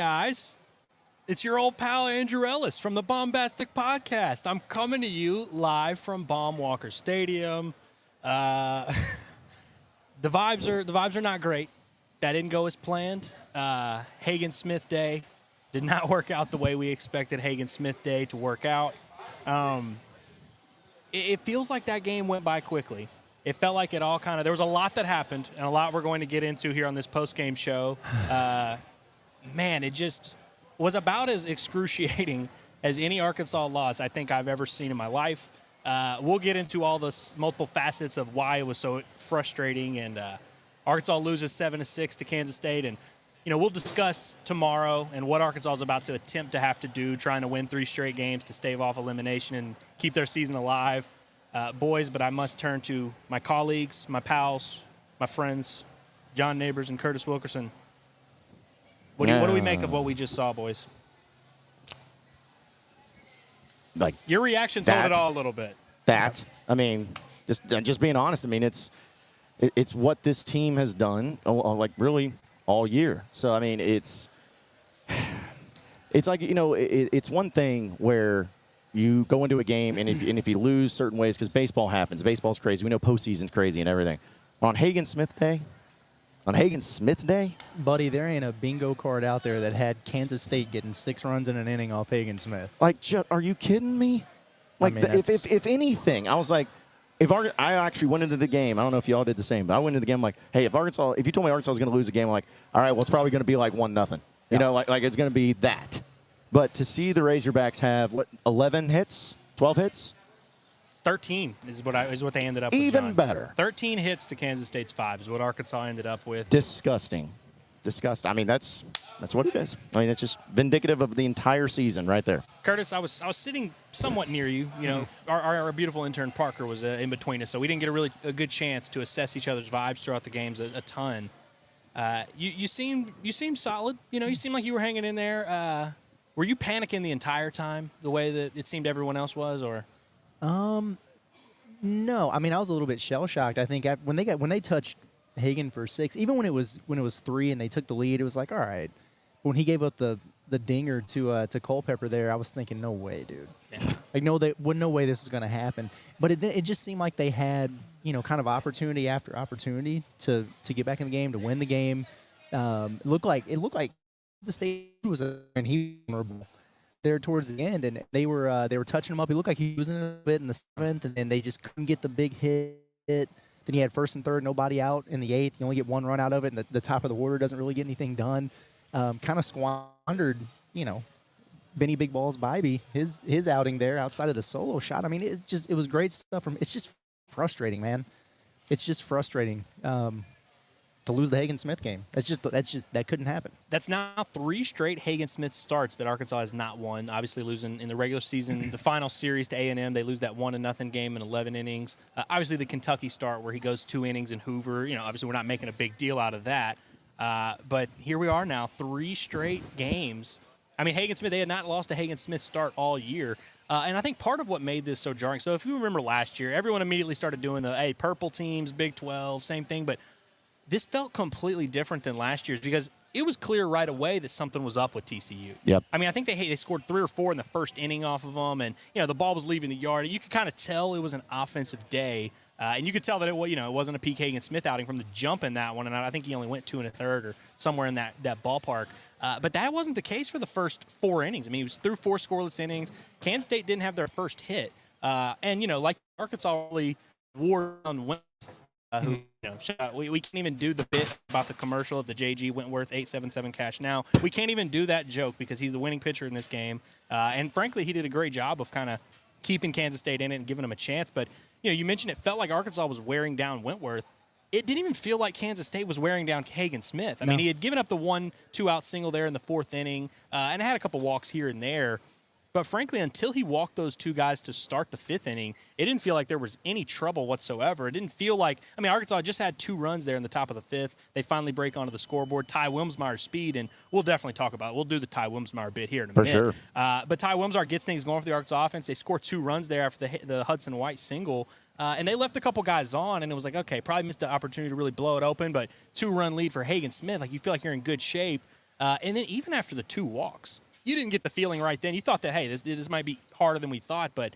guys. It's your old pal Andrew Ellis from the Baumbastic podcast. I'm coming to you live from Baum Walker Stadium. The vibes are not great. That didn't go as planned. Hagen Smith Day did not work out the way we expected Hagen Smith Day to work out. It feels like that game went by quickly. It felt like it all kind of – there was a lot that happened and a lot we're going to get into here on this postgame show. Man, it just – was about as excruciating as any Arkansas loss I think I've ever seen in my life. We'll get into all the multiple facets of why it was so frustrating. And Arkansas loses 7-6 to Kansas State. And, you know, we'll discuss tomorrow and what Arkansas is about to attempt to have to do, trying to win 3 straight games to stave off elimination and keep their season alive. Boys, but I must turn to my colleagues, my pals, my friends, John Neighbors and Curtis Wilkerson. What do we make of what we just saw, boys? Like your reaction told it all a little bit. I mean, just being honest. I mean, it's what this team has done, like really all year. So I mean, it's like, you know, it's one thing where you go into a game and if you lose certain ways, because baseball happens. Baseball's crazy. We know postseason's crazy and everything. On Hagen Smith Day. Buddy, there ain't a bingo card out there that had Kansas State getting 6 runs in an inning off Hagen Smith. Like, are you kidding me? Like, I mean, if anything, I was like, I actually went into the game. I don't know if y'all did the same, but I went into the game like, hey, if you told me Arkansas was going to lose a game, I'm like, all right, well, it's probably going to be like 1-0. You know, like it's going to be that. But to see the Razorbacks have, 11 hits, 12 hits? 13 is what they ended up with. Even John. better. 13 hits to Kansas State's 5 is what Arkansas ended up with. Disgusting. I mean, that's what it is. I mean, it's just vindicative of the entire season right there. Curtis, I was sitting somewhat near you. You know, our beautiful intern Parker was in between us, so we didn't get a good chance to assess each other's vibes throughout the games a ton. You seemed solid. You know, you seemed like you were hanging in there. Were you panicking the entire time, the way that it seemed everyone else was, or? No. I mean, I was a little bit shell shocked. I think when they touched Hagen for 6, even when it was 3 and they took the lead, it was like, all right. When he gave up the dinger to Culpepper there, I was thinking, no way, dude. Yeah. Like, no way this was going to happen. But it just seemed like they had, you know, kind of opportunity after opportunity to get back in the game, to win the game. It looked like the state was and he was vulnerable there towards the end, and they were touching him up. He looked like he was in a bit in the 7th, and then they just couldn't get the big hit. Then he had 1st and 3rd, nobody out in the 8th. You only get 1 run out of it, and the top of the order doesn't really get anything done. Kind of squandered, you know, Benny Big Balls Bybee, his outing there outside of the solo shot. I mean, it was great stuff. It's just frustrating, man. It's just frustrating. To lose the Hagen Smith game. That couldn't happen. That's now 3 straight Hagen Smith starts that Arkansas has not won. Obviously losing in the regular season, the final series to A&M, they lose that 1-0 game in 11 innings. Obviously the Kentucky start where he goes 2 innings in Hoover. You know, obviously we're not making a big deal out of that. But here we are now, 3 straight games. I mean, Hagen Smith, they had not lost a Hagen Smith start all year. And I think part of what made this so jarring, so if you remember last year, everyone immediately started doing the, purple teams, Big 12, same thing, but this felt completely different than last year's because it was clear right away that something was up with TCU. Yep. I mean, I think they scored 3 or 4 in the first inning off of them, and, you know, the ball was leaving the yard. You could kind of tell it was an offensive day, and you could tell that it wasn't a Peak Hagen Smith outing from the jump in that one, and I think he only went 2 1/3 or somewhere in that ballpark. But that wasn't the case for the first 4 innings. I mean, he was through 4 scoreless innings. Kansas State didn't have their first hit. And, you know, like Arkansas really wore on Wentworth, who, you know, we can't even do the bit about the commercial of the JG Wentworth 877 cash now. We can't even do that joke because he's the winning pitcher in this game. And, frankly, he did a great job of kind of keeping Kansas State in it and giving them a chance. But, you know, you mentioned it felt like Arkansas was wearing down Wentworth. It didn't even feel like Kansas State was wearing down Hagen Smith. I mean, he had given up the 1-2-out single there in the 4th inning and had a couple walks here and there. But frankly, until he walked those 2 guys to start the 5th inning, it didn't feel like there was any trouble whatsoever. It didn't feel like – I mean, Arkansas just had 2 runs there in the top of the 5th. They finally break onto the scoreboard. Ty Wilmsmeyer's speed, and we'll definitely talk about it. We'll do the Ty Wilmsmeyer bit here in a minute. For sure. But Ty Wilmsmeyer gets things going for the Arkansas offense. They score 2 runs there after the Hudson White single. And they left a couple guys on, and it was like, okay, probably missed the opportunity to really blow it open, but 2-run lead for Hagen Smith. Like, you feel like you're in good shape. And then even after the 2 walks, you didn't get the feeling right then. You thought that, hey, this might be harder than we thought, but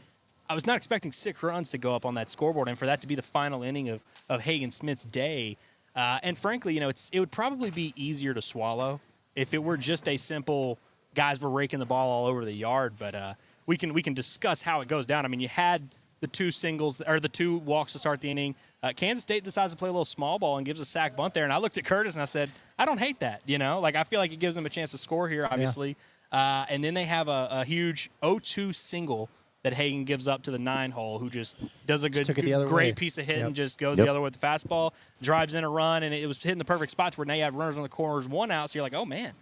I was not expecting 6 runs to go up on that scoreboard and for that to be the final inning of Hagen Smith's day. And frankly, it would probably be easier to swallow if it were just a simple guys were raking the ball all over the yard. But we can discuss how it goes down. I mean, you had the 2 singles or the 2 walks to start the inning. Kansas State decides to play a little small ball and gives a sack bunt there. And I looked at Curtis and I said, I don't hate that. I feel like it gives them a chance to score here, obviously. Yeah. And then they have a huge 0-2 single that Hagen gives up to the 9-hole, who just does a great piece of hit and just goes the other way with the fastball, drives in a run, and it was hitting the perfect spots where now you have runners on the corners, 1 out. So you're like, oh man,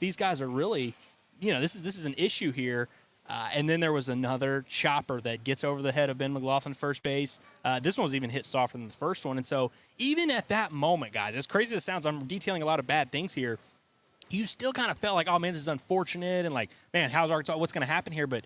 these guys are really, this is an issue here. And then there was another chopper that gets over the head of Ben McLaughlin, first base. This one was even hit softer than the first one. And so even at that moment, guys, as crazy as it sounds, I'm detailing a lot of bad things here. You still kind of felt like, oh, man, this is unfortunate. And like, man, how's Arkansas? What's going to happen here? But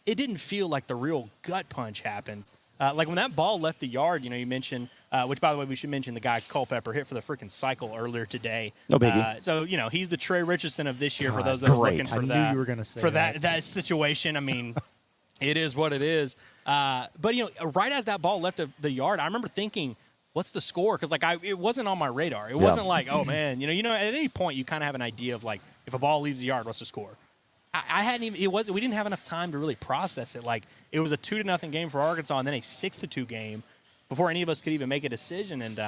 it didn't feel like the real gut punch happened. Like when that ball left the yard, you mentioned, which, by the way, we should mention the guy Culpepper hit for the freaking cycle earlier today. No biggie. So, he's the Trey Richardson of this year for those that are looking for that. I knew you were going to say that situation. I mean, it is what it is. But, right as that ball left the yard, I remember thinking, what's the score? Because, it wasn't on my radar. It wasn't like, oh, man. At any point you kind of have an idea of, if a ball leaves the yard, what's the score? I hadn't even. We didn't have enough time to really process it. It was a 2-0 game for Arkansas, and then a 6-2 game before any of us could even make a decision. And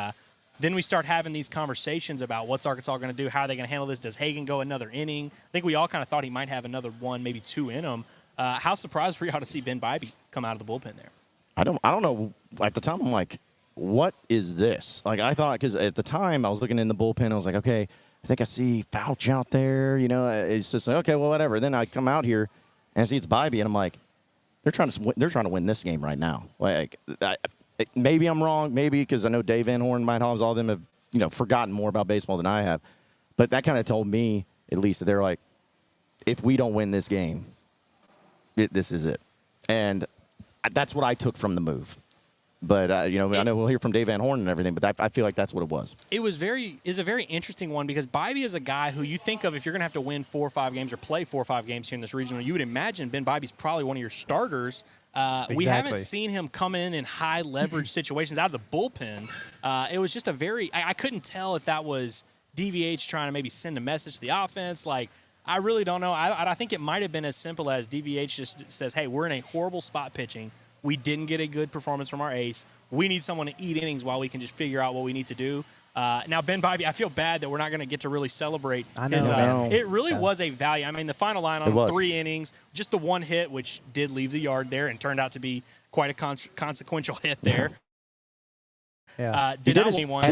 then we start having these conversations about what's Arkansas going to do, how are they going to handle this? Does Hagen go another inning? I think we all kind of thought he might have another 1, maybe 2 in him. How surprised were you to see Ben Bybee come out of the bullpen there? I don't know. At the time, I'm like, what is this? I thought, because at the time I was looking in the bullpen, I was like, okay, I think I see Fouch out there. It's just like, okay, well, whatever. Then I come out here and I see it's Bybee, and I'm like, they're trying to win this game right now. Maybe I'm wrong, maybe because I know Dave Van Horn, Mike Hobbs, all of them have forgotten more about baseball than I have. But that kind of told me, at least, that they're like, if we don't win this game, this is it. And that's what I took from the move. But, I know we'll hear from Dave Van Horn and everything, but I feel like that's what it was. It's a very interesting one because Bybee is a guy who you think of if you're going to have to win 4 or 5 games or play 4 or 5 games here in this regional, you would imagine Ben Bybee's probably one of your starters. Exactly. We haven't seen him come in high leverage situations out of the bullpen. It was just I couldn't tell if that was DVH trying to maybe send a message to the offense. I really don't know. I think it might have been as simple as DVH just says, hey, we're in a horrible spot pitching. We didn't get a good performance from our ace. We need someone to eat innings while we can just figure out what we need to do. Now, Ben Bybee, I feel bad that we're not going to get to really celebrate. I know. It really was a value. I mean, the final line on 3 innings, just the 1 hit, which did leave the yard there and turned out to be quite a consequential hit there. Yeah. Did not win one.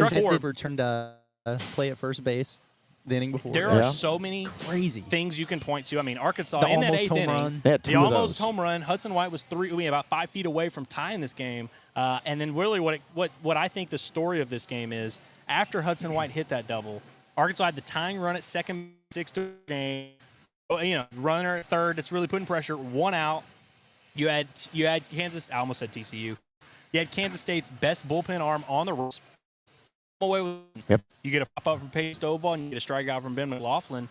Turned to play at first base the inning before. There are so many crazy things you can point to. I mean, Arkansas in that 8th inning, the almost home run. Hudson White was about 5 feet away from tying this game. And then really what I think the story of this game is, after Hudson White hit that double, Arkansas had the tying run at second, 6-2 game. Runner at third. It's really putting pressure. 1 out. You had Kansas. I almost said TCU. You had Kansas State's best bullpen arm on the road. You get a pop-up from Peyton Stovall and you get a strikeout from Ben McLaughlin.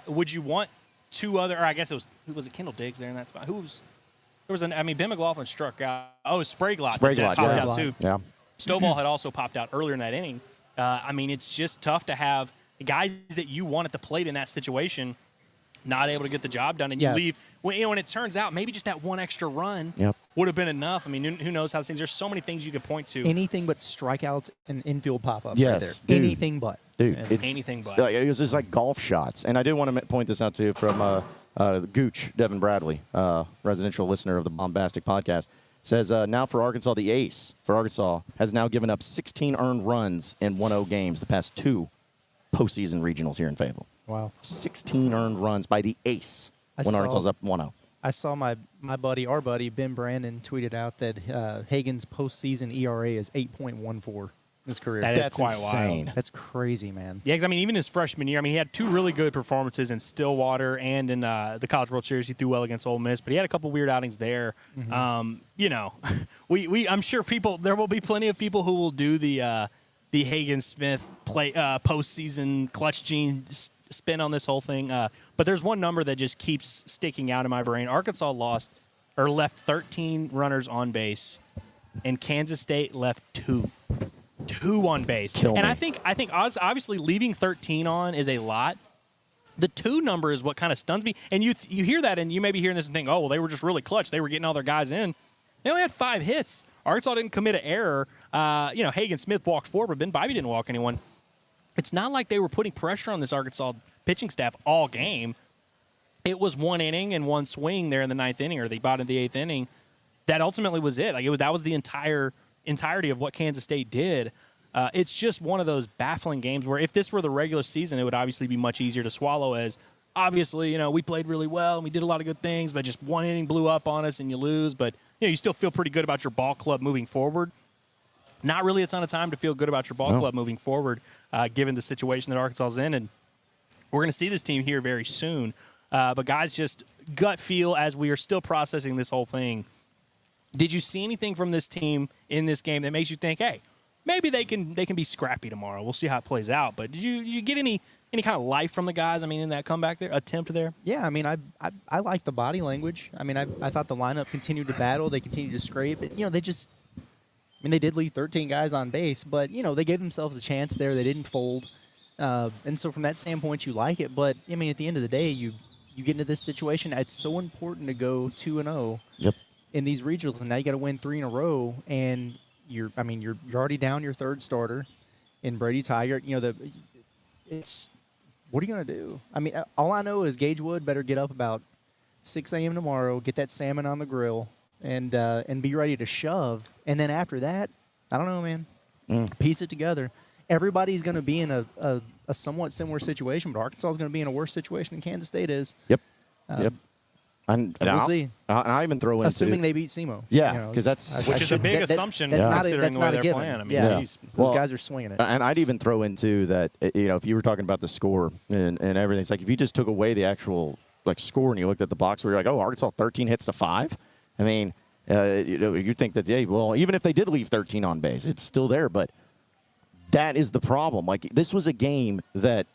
Would you want 2 other, or I guess who was it, Kendall Diggs there in that spot? Ben McLaughlin struck out. Oh, Spraglot popped out too. Yeah. Stovall had also popped out earlier in that inning. It's just tough to have guys that you want at the plate in that situation not able to get the job done, and you leave. When it turns out maybe just that 1 extra run would have been enough. I mean, who knows how things. There's so many things you could point to. Anything but strikeouts and infield pop-ups. Yes, right there. dude. Anything but. Dude, anything but. It was just like golf shots. And I did want to point this out too from Gooch, Devin Bradley, residential listener of the Baumbastic podcast. Says, now for Arkansas, the ace for Arkansas has now given up 16 earned runs in 1-0 games the past 2 postseason regionals here in Fayetteville. Wow. 16 earned runs by the ace Arkansas's up 1-0. I saw our buddy, Ben Brandon, tweeted out that Hagen's postseason ERA is 8.14 his career. That's quite insane. wild. That's crazy, man. Yeah, because, even his freshman year, he had 2 really good performances in Stillwater and in the College World Series. He threw well against Ole Miss, but he had a couple weird outings there. Mm-hmm. I'm sure there will be plenty of people who will do the Hagen Smith postseason clutch gene spin on this whole thing. But there's one number that just keeps sticking out in my brain. Arkansas left 13 runners on base, and Kansas State left 2 on base. Kill and me. I think obviously leaving 13 on is a lot. The 2 number is what kind of stuns me. And you hear that, and you may be hearing this and think, oh, well, they were just really clutch. They were getting all their guys in. They only had 5 hits. Arkansas didn't commit an error. Hagen Smith walked 4, but Ben Bybee didn't walk anyone. It's not like they were putting pressure on this Arkansas pitching staff all game. It was 1 inning and 1 swing there in the 9th inning, or the bottom of the 8th inning. That ultimately was it. That was the entirety of what Kansas State did. It's just one of those baffling games where if this were the regular season, it would obviously be much easier to swallow, as obviously, we played really well and we did a lot of good things, but just 1 inning blew up on us and you lose. But, you still feel pretty good about your ball club moving forward. Not really a ton of time to feel good about your ball club moving forward, given the situation that Arkansas is in. And we're going to see this team here very soon. But, guys, just gut feel as we are still processing this whole thing. Did you see anything from this team in this game that makes you think, hey, maybe they can be scrappy tomorrow? We'll see how it plays out. But did you get any kind of life from the guys, in that comeback there, attempt there? Yeah, I like the body language. I thought the lineup continued to battle. They continued to scrape. They did leave 13 guys on base, but, they gave themselves a chance there. They didn't fold. And so from that standpoint, you like it. But, at the end of the day, you get into this situation. It's so important to go 2-0 in these regionals, and now you got to win 3 in a row, and you're already down your 3rd starter in Brady Tiger. What are you going to do? All I know is Gage Wood better get up about 6 a.m. tomorrow, get that salmon on the grill, and be ready to shove. And then after that, I don't know, man. Piece it together. Everybody's going to be in a somewhat similar situation, but Arkansas is going to be in a worse situation than Kansas State is. Yep. We'll see. I even throw in, assuming they beat SEMO. Yeah, because which is a big assumption. That's considering not the way a they're given. playing. Those guys are swinging it. And I'd even throw into that, if you were talking about the score and everything, it's like if you just took away the actual score and you looked at the box where you're like, oh, Arkansas 13 hits to 5. You think that, even if they did leave 13 on base, it's still there. But that is the problem. This was a game that,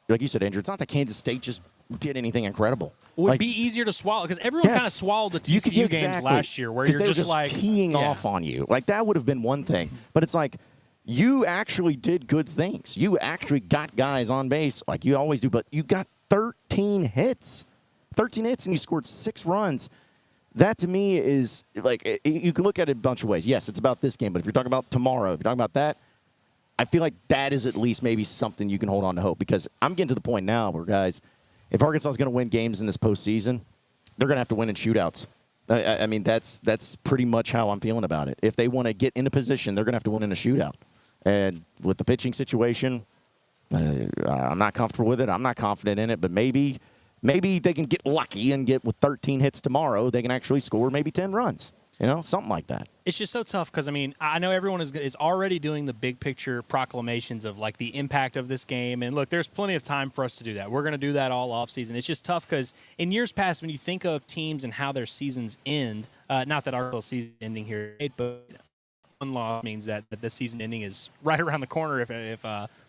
like you said, Andrew, it's not that Kansas State just did anything incredible. It would be easier to swallow because everyone kind of swallowed the TCU games last year where you're just teeing off on you. That would have been one thing. But it's like you actually did good things. You actually got guys on base like you always do, but you got 13 hits. 13 hits and you scored 6 runs. That to me is you can look at it a bunch of ways. Yes, it's about this game, but if you're talking about tomorrow, if you're talking about that, I feel like that is at least maybe something you can hold on to hope, because I'm getting to the point now where, guys, if Arkansas is going to win games in this postseason, they're going to have to win in shootouts. That's pretty much how I'm feeling about it. If they want to get in a position, they're going to have to win in a shootout. And with the pitching situation, I'm not comfortable with it. I'm not confident in it, but maybe they can get lucky and get with 13 hits tomorrow. They can actually score maybe 10 runs. Something like that. It's just so tough because, I know everyone is already doing the big picture proclamations of, the impact of this game. And, look, there's plenty of time for us to do that. We're going to do that all offseason. It's just tough because in years past, when you think of teams and how their seasons end, not that our season ending here, but one loss means that the season ending is right around the corner if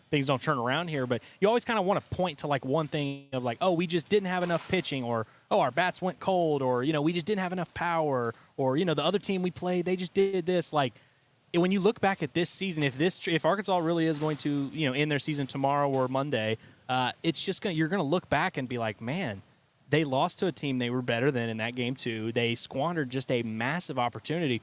things don't turn around here. But you always kind of want to point to, one thing of, oh, we just didn't have enough pitching, or, oh, our bats went cold, or, we just didn't have enough power, or, the other team we played, they just did this. When you look back at this season, if Arkansas really is going to, end their season tomorrow or Monday, it's just you're going to look back and be like, man, they lost to a team they were better than in that game too. They squandered just a massive opportunity.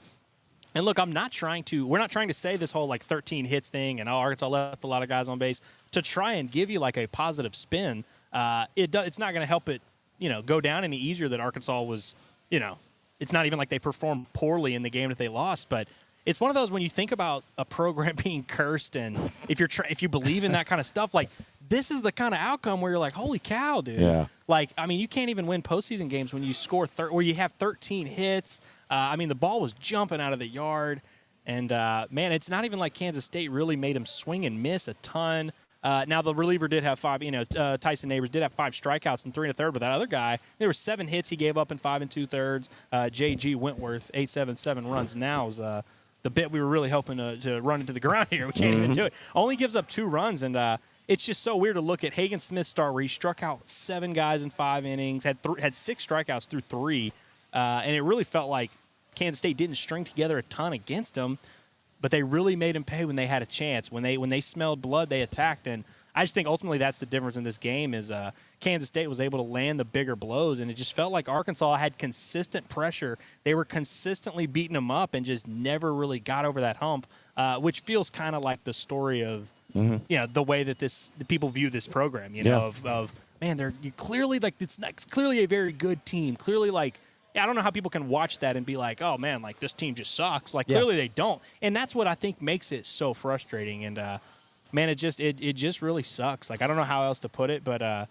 And look, we're not trying to say this whole 13 hits thing and Arkansas left a lot of guys on base to try and give you a positive spin. It's not going to help it, go down any easier that Arkansas was, it's not even like they performed poorly in the game that they lost, but it's one of those when you think about a program being cursed, and if you believe in that kind of stuff, this is the kind of outcome where you're like, holy cow, dude. Yeah. You can't even win postseason games when you score where you have 13 hits. The ball was jumping out of the yard, and man, it's not even like Kansas State really made him swing and miss a ton. Now the reliever did have 5. Tyson Neighbors did have 5 strikeouts and 3 1/3. But that other guy, there were 7 hits he gave up in 5 2/3. J.G. Wentworth 8.77 runs. Now is the bit we were really hoping to run into the ground here. We can't even do it. Only gives up 2 runs, and it's just so weird to look at Hagen Smith's start where he struck out 7 guys in 5 innings, had 6 strikeouts through 3, and it really felt like Kansas State didn't string together a ton against him, but they really made him pay when they had a chance. When they smelled blood, they attacked, and I just think ultimately that's the difference in this game is Kansas State was able to land the bigger blows, and it just felt like Arkansas had consistent pressure. They were consistently beating them up and just never really got over that hump, which feels kind of like the story of the way that the people view this program. Of man, they're clearly like it's clearly a very good team. Clearly, like I don't know how people can watch that and be like, oh man, like this team just sucks. Like clearly they don't, and that's what I think makes it so frustrating. And man, it just really sucks. Like I don't know how else to put it, but I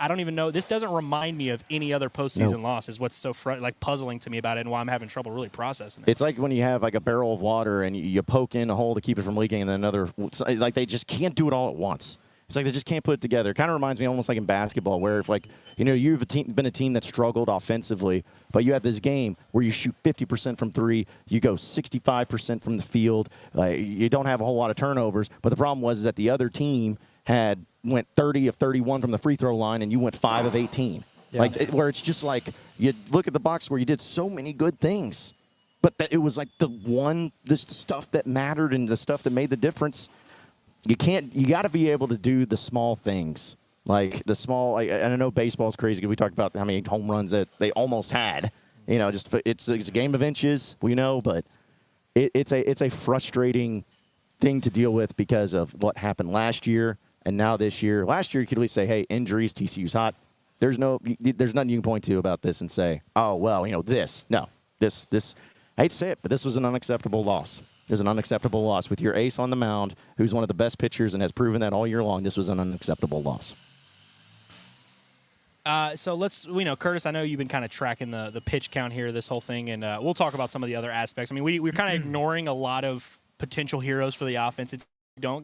don't even know. This doesn't remind me of any other postseason loss. Is what's so puzzling to me about it, and why I'm having trouble really processing it. It's like when you have like a barrel of water and you poke in a hole to keep it from leaking, and then another. Like they just can't do it all at once. It's like they just can't put it together. It kind of reminds me almost like in basketball, where if you've been a team that struggled offensively, but you have this game where you shoot 50% from 3, you go 65% from the field. You don't have a whole lot of turnovers, but the problem was that the other team went 30 of 31 from the free throw line, and you went 5 of 18. Yeah. Where it's just like you look at the box where you did so many good things, but it was like this stuff that mattered and the stuff that made the difference. You got to be able to do the small things, like the small. And I know baseball's crazy because we talked about how many home runs that they almost had. It's a game of inches, but it's a frustrating thing to deal with because of what happened last year and now this year. Last year you could at least say, hey, injuries, TCU's hot. There's nothing you can point to about this and say, oh well, this. No, this. I hate to say it, but this was an unacceptable loss. It was an unacceptable loss with your ace on the mound, who's one of the best pitchers and has proven that all year long. This was an unacceptable loss. So Curtis, I know you've been kind of tracking the pitch count here, this whole thing, and we'll talk about some of the other aspects. I mean, we're kind of ignoring a lot of potential heroes for the offense. It's the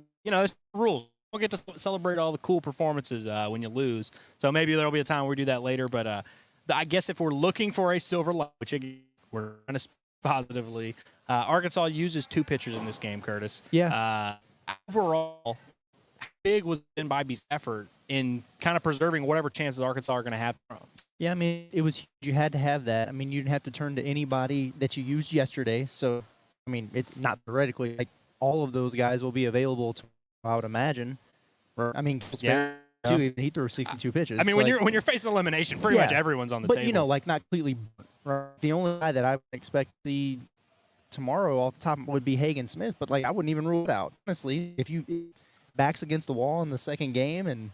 rules. You don't get to celebrate all the cool performances when you lose. So maybe there'll be a time where we do that later. But I guess if we're looking for a silver lining, which we're going to positively, Arkansas uses 2 pitchers in this game, Curtis. Yeah. Overall, how big was Mbie's effort in kind of preserving whatever chances Arkansas are going to have? Yeah, I mean, it was you had to have that. I mean, you didn't have to turn to anybody that you used yesterday. So, I mean, it's not theoretically like all of those guys will be available to, I would imagine. I mean, too, he threw 62 pitches. I mean, when you're facing elimination, pretty much everyone's on the table. But not completely. The only guy that I would expect to see tomorrow off the top would be Hagen Smith, but I wouldn't even rule it out. Honestly, if you backs against the wall in the second game and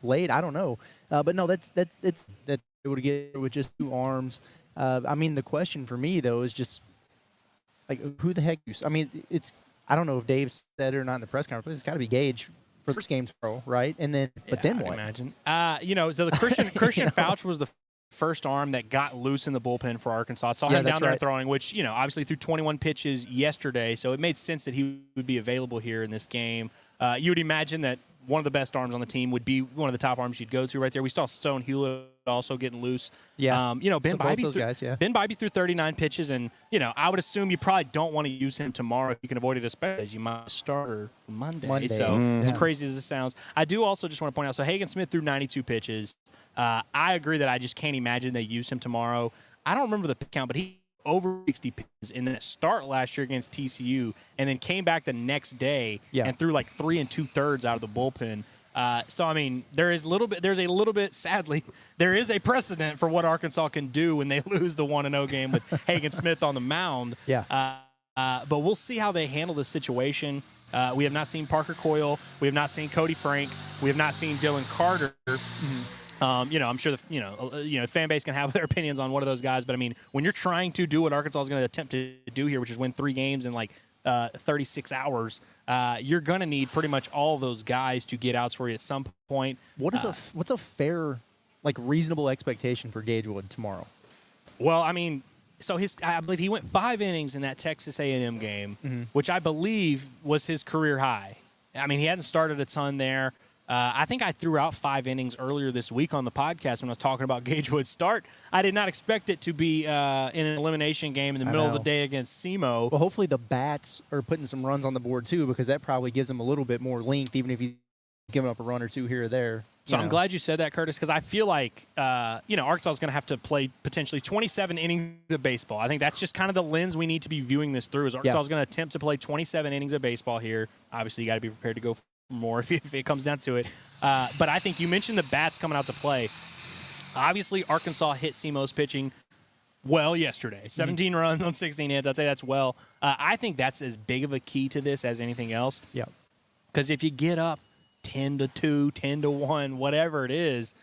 late, I don't know. But no, that it would get with just 2 arms. I mean, the question for me though is just who the heck? I mean, I don't know if Dave said it or not in the press conference. It's got to be Gage for the first game tomorrow, right? And then, but then what? Imagine. So the Christian Fouch was the first arm that got loose in the bullpen for Arkansas. I saw him down there throwing, which, obviously threw 21 pitches yesterday, so it made sense that he would be available here in this game. You would imagine that one of the best arms on the team would be one of the top arms you'd go to right there. We saw Stone Hewlett also getting loose. Yeah. Ben Bybee threw 39 pitches, and, I would assume you probably don't want to use him tomorrow if you can avoid it, especially as you might start Monday. So as crazy as this sounds. I do also just want to point out, so Hagen Smith threw 92 pitches. I agree that I just can't imagine they use him tomorrow. I don't remember the pitch count, but he over 60 pitches in the start last year against TCU, and then came back the next day and threw 3 2/3 out of the bullpen. So I mean, there's a little bit. Sadly, there is a precedent for what Arkansas can do when they lose the 1-0 game with Hagen Smith on the mound. Yeah. But we'll see how they handle this situation. We have not seen Parker Coyle. We have not seen Cody Frank. We have not seen Dylan Carter. I'm sure the fan base can have their opinions on one of those guys, but I mean, when you're trying to do what Arkansas is going to attempt to do here, which is win 3 games in 36 hours, you're going to need pretty much all those guys to get outs for you at some point. What's a fair, reasonable expectation for Gage Wood tomorrow? Well, I mean, so I believe he went 5 innings in that Texas A&M game, which I believe was his career high. I mean, he hadn't started a ton there. I think I threw out 5 innings earlier this week on the podcast when I was talking about Gage Wood's start. I did not expect it to be in an elimination game in the middle of the day against SEMO. Well, hopefully the bats are putting some runs on the board too, because that probably gives him a little bit more length, even if he's giving up a run or two here or there. So I'm glad you said that, Curtis, because I feel like, Arkansas is going to have to play potentially 27 innings of baseball. I think that's just kind of the lens we need to be viewing this through, is Arkansas is going to attempt to play 27 innings of baseball here. Obviously, you got to be prepared to go for more if it comes down to it. But I think you mentioned the bats coming out to play. Obviously, Arkansas hit Simo's pitching well yesterday. 17 runs on 16 hits. I'd say that's well. I think that's as big of a key to this as anything else. Yeah. Because if you get up 10-2, 10-1, whatever it is,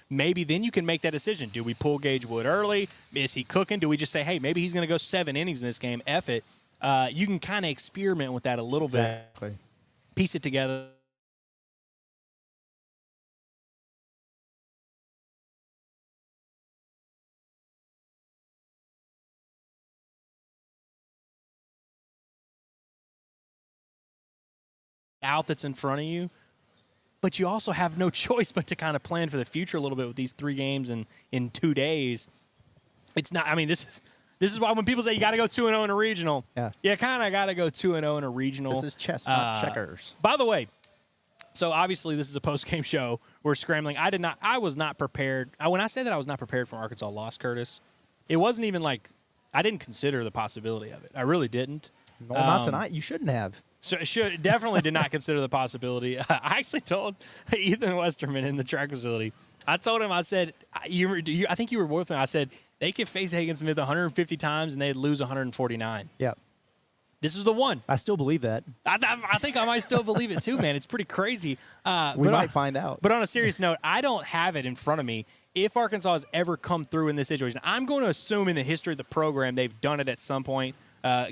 maybe then you can make that decision. Do we pull Gage Wood early? Is he cooking? Do we just say, hey, maybe he's going to go 7 innings in this game? F it. You can kind of experiment with that a little bit. Piece it together. Out that's in front of you, but you also have no choice but to kind of plan for the future a little bit with these 3 games in 2 days. It's not. I mean, this is why when people say you got to go 2-0 in a regional, you kind of got to go 2-0 in a regional. This is chess, not checkers. By the way, so obviously this is a post-game show. We're scrambling. I was not prepared. When I say that I was not prepared for Arkansas loss, Curtis, it wasn't even like I didn't consider the possibility of it. I really didn't. No, not tonight. You shouldn't have. So definitely did not consider the possibility. I actually told Ethan Westerman in the track facility. I told him, I said, I think you were with me. I said they could face Hagen Smith 150 times and they'd lose 149. Yeah. This is the one. I still believe that. I think I might still believe it too, man. It's pretty crazy. We might find out. But on a serious note, I don't have it in front of me. If Arkansas has ever come through in this situation, I'm going to assume in the history of the program they've done it at some point.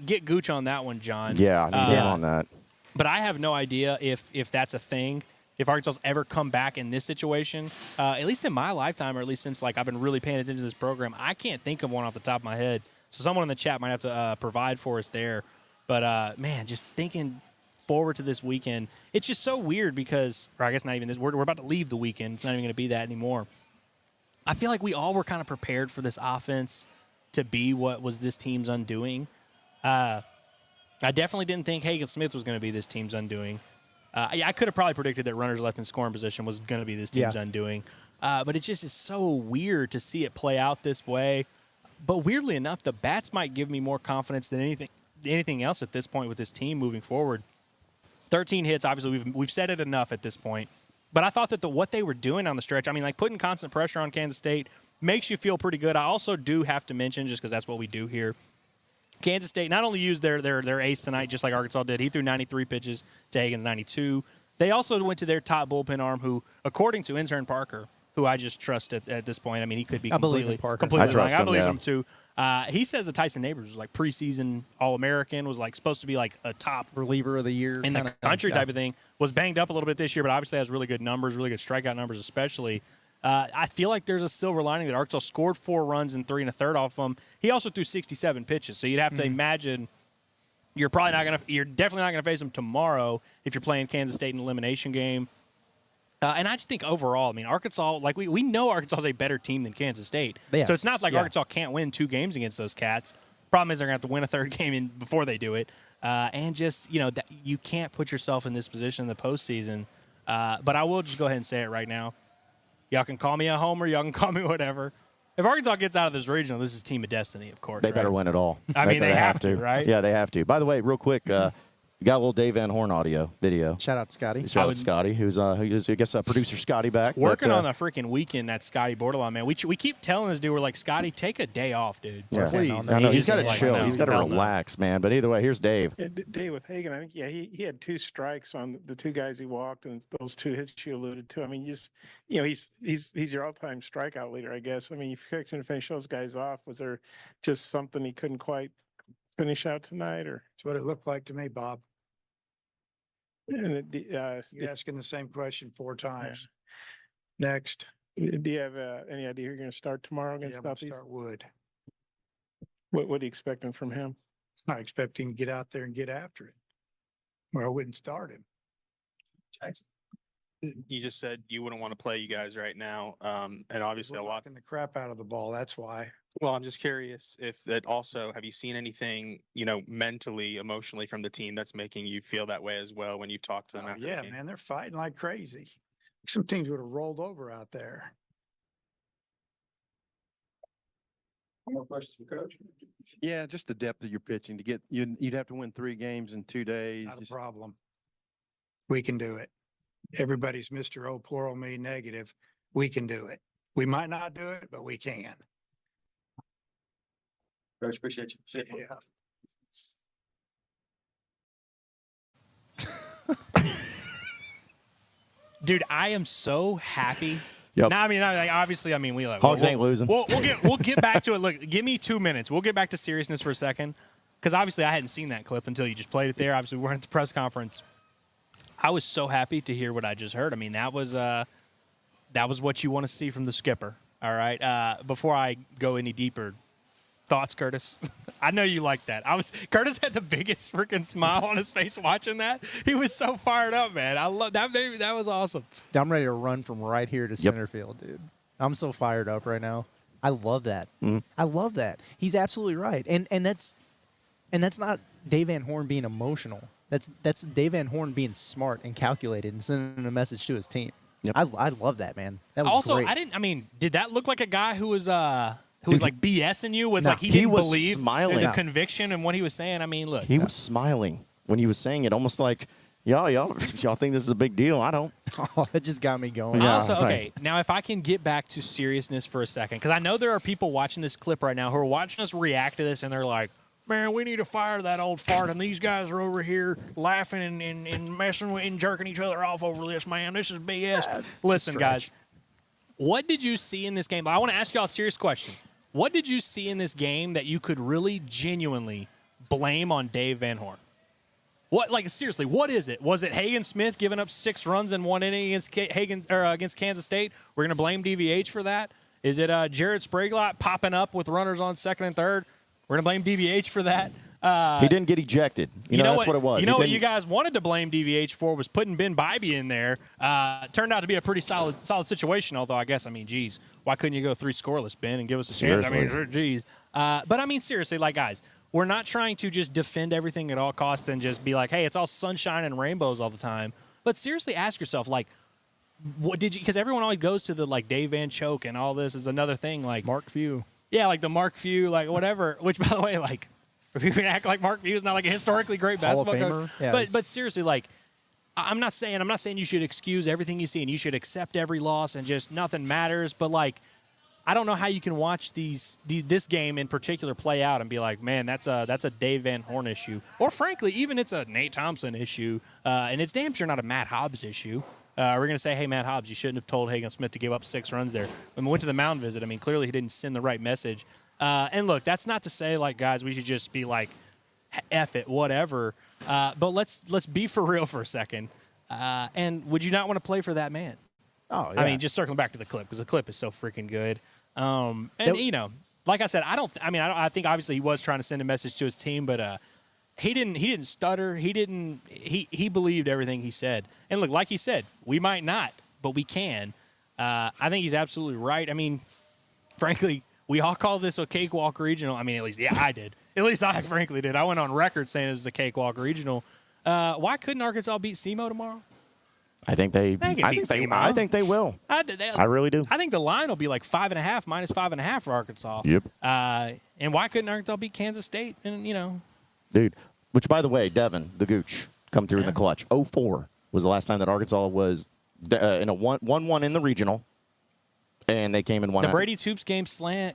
Get Gooch on that one, John. Yeah, I need him on that. But I have no idea if that's a thing. If Arkansas's ever come back in this situation, at least in my lifetime, or at least since I've been really paying attention to this program, I can't think of one off the top of my head. So someone in the chat might have to provide for us there. But man, just thinking forward to this weekend, it's just so weird because, or I guess not even this. We're about to leave the weekend. It's not even going to be that anymore. I feel like we all were kind of prepared for this offense to be what was this team's undoing. I definitely didn't think Hagen Smith was going to be this team's undoing. I could have probably predicted that runners left in scoring position was going to be this team's undoing. But it just is so weird to see it play out this way. But weirdly enough, the bats might give me more confidence than anything else at this point with this team moving forward. 13 hits, obviously we've said it enough at this point. But I thought that what they were doing on the stretch, I mean, like putting constant pressure on Kansas State makes you feel pretty good. I also do have to mention, just because that's what we do here, Kansas State not only used their ace tonight, just like Arkansas did. He threw 93 pitches to Hagen's 92. They also went to their top bullpen arm, who, according to intern Parker, who I just trust at this point. I mean, he could be completely wrong. I believe him too. He says that Tyson Neighbors was like preseason All-American, was like supposed to be like a top reliever of the year in the country type of thing. Was banged up a little bit this year, but obviously has really good numbers, really good strikeout numbers, especially. I feel like there's a silver lining that Arkansas scored 4 runs in 3 1/3 off of him. He also threw 67 pitches, so you'd have to imagine you're definitely not gonna face him tomorrow if you're playing Kansas State in an elimination game. And I just think overall, I mean, Arkansas, like we know Arkansas is a better team than Kansas State, so it's not like Arkansas can't win 2 games against those cats. Problem is they're gonna have to win a 3rd game before they do it, and just that you can't put yourself in this position in the postseason. But I will just go ahead and say it right now. Y'all can call me a homer. Y'all can call me whatever. If Arkansas gets out of this regional, this is Team of Destiny, of course. They better win it all. I mean, they have to, right? Yeah, they have to. By the way, real quick, we got a little Dave Van Horn video. Shout out to Scotty. Shout out to Scotty, who's I guess producer Scotty back. Working on a freaking weekend, that Scotty Bordelon, man. We keep telling this dude, we're like, Scotty, take a day off, dude. Yeah. Please. I know, he's got to chill. He's got to relax, man. But either way, here's Dave. Yeah, Dave with Hagen, I think, he had 2 strikes on the 2 guys he walked, and those 2 hits you alluded to. I mean, he's your all-time strikeout leader, I guess. I mean, if you couldn't finish those guys off, was there just something he couldn't quite finish out tonight, or? That's what it looked like to me, Bob. And You're asking the same question 4 times. Next. Do you have any idea you're going to start tomorrow against Southeast? Start Wood. What are you expecting from him? I expect him to get out there and get after it. Or I wouldn't start him. Jackson. You just said you wouldn't want to play you guys right now. And obviously We're a lot. knocking the crap out of the ball. That's why. Well, I'm just curious if that also, have you seen anything, mentally, emotionally from the team that's making you feel that way as well when you've talked to them after the Yeah, game? man, they're fighting like crazy. Some teams would have rolled over out there. More questions for Coach? Yeah, just the depth of your pitching to get you'd have to win 3 games in 2 days. Not a Just- problem. We can do it. Everybody's Mr. Oh, poor old me negative. We can do it. We might not do it, but we can. Coach, appreciate you. See you. Dude, I am so happy. Yep. No, I mean, obviously, we like Hogs ain't losing. We'll get back to it. Look, give me 2 minutes. We'll get back to seriousness for a second, because obviously I hadn't seen that clip until you just played it there. Obviously, we weren't at the press conference. I was so happy to hear what I just heard. I mean, that was what you want to see from the skipper. All right. Before I go any deeper, thoughts, Curtis? I know you like that. Curtis had the biggest freaking smile on his face watching that. He was so fired up, man. I love that. Baby, that was awesome. I'm ready to run from right here to center field, dude. I'm so fired up right now. I love that. I love that. He's absolutely right. And that's not Dave Van Horn being emotional. That's Dave Van Horn being smart and calculated and sending a message to his team. Yep. I love that, man. That was Also, great. did that look like a guy who was like BSing you with No, like he he didn't was believe smiling. the conviction and what he was saying? I mean, look. He was smiling when he was saying it, almost like, y'all think this is a big deal. I don't. Oh, that just got me going. Yeah. Also, sorry. okay, now if I can get back to seriousness for a second, because I know there are people watching this clip right now who are watching us react to this, and they're like, man, we need to fire that old fart, and these guys are over here laughing and messing with and jerking each other off over this, man. This is BS. Listen, guys, what did you see in this game? I want to ask y'all a serious question. What did you see in this game that you could really genuinely blame on Dave Van Horn? Seriously, what is it? Was it Hagen Smith giving up 6 runs in 1 inning against Kansas State? We're going to blame DVH for that. Is it Jared Spraglott popping up with runners on 2nd and 3rd? We're going to blame DVH for that. He didn't get ejected. You know that's what it was. You know what you guys wanted to blame DVH for was putting Ben Bybee in there. Turned out to be a pretty solid situation, although I guess, geez, why couldn't you go 3 scoreless, Ben, and give us a chance? Geez. But, seriously, guys, we're not trying to just defend everything at all costs and just be like, hey, it's all sunshine and rainbows all the time. But seriously ask yourself, what did you – because everyone always goes to the, Dave Van Choke and all this is another thing. Mark Few. Yeah, the Mark Few, whatever. Which, by the way, we can act like Mark Few is not a historically great Hall of basketball coach. Famer? Yeah, but seriously, I'm not saying you should excuse everything you see and you should accept every loss and just nothing matters. But I don't know how you can watch this game in particular play out and be like, man, that's a Dave Van Horn issue, or frankly, even it's a Nate Thompson issue, and it's damn sure not a Matt Hobbs issue. We're going to say, hey, Matt Hobbs, you shouldn't have told Hagen Smith to give up 6 runs there. When we went to the mound visit, clearly he didn't send the right message. And look, that's not to say, guys, we should just be F it, whatever. But let's be for real for a second. And would you not want to play for that man? Oh, yeah. Just circling back to the clip, because the clip is so freaking good. Like I said, I think obviously he was trying to send a message to his team, but he didn't stutter. He believed everything he said. And look, like he said, we might not, but we can. I think he's absolutely right. Frankly, we all call this a cakewalk regional. At least, yeah, I did. At least I frankly did. I went on record saying it was a cakewalk regional. Why couldn't Arkansas beat SEMO tomorrow? I think they will. I really do. I think the line will be -5.5, -5.5 for Arkansas. Yep. And why couldn't Arkansas beat Kansas State? And Dude, which, by the way, Devin, the Gooch, come through in the clutch. 04 was the last time that Arkansas was in a 1-1 in the regional, and they came and won. The Brady Toops game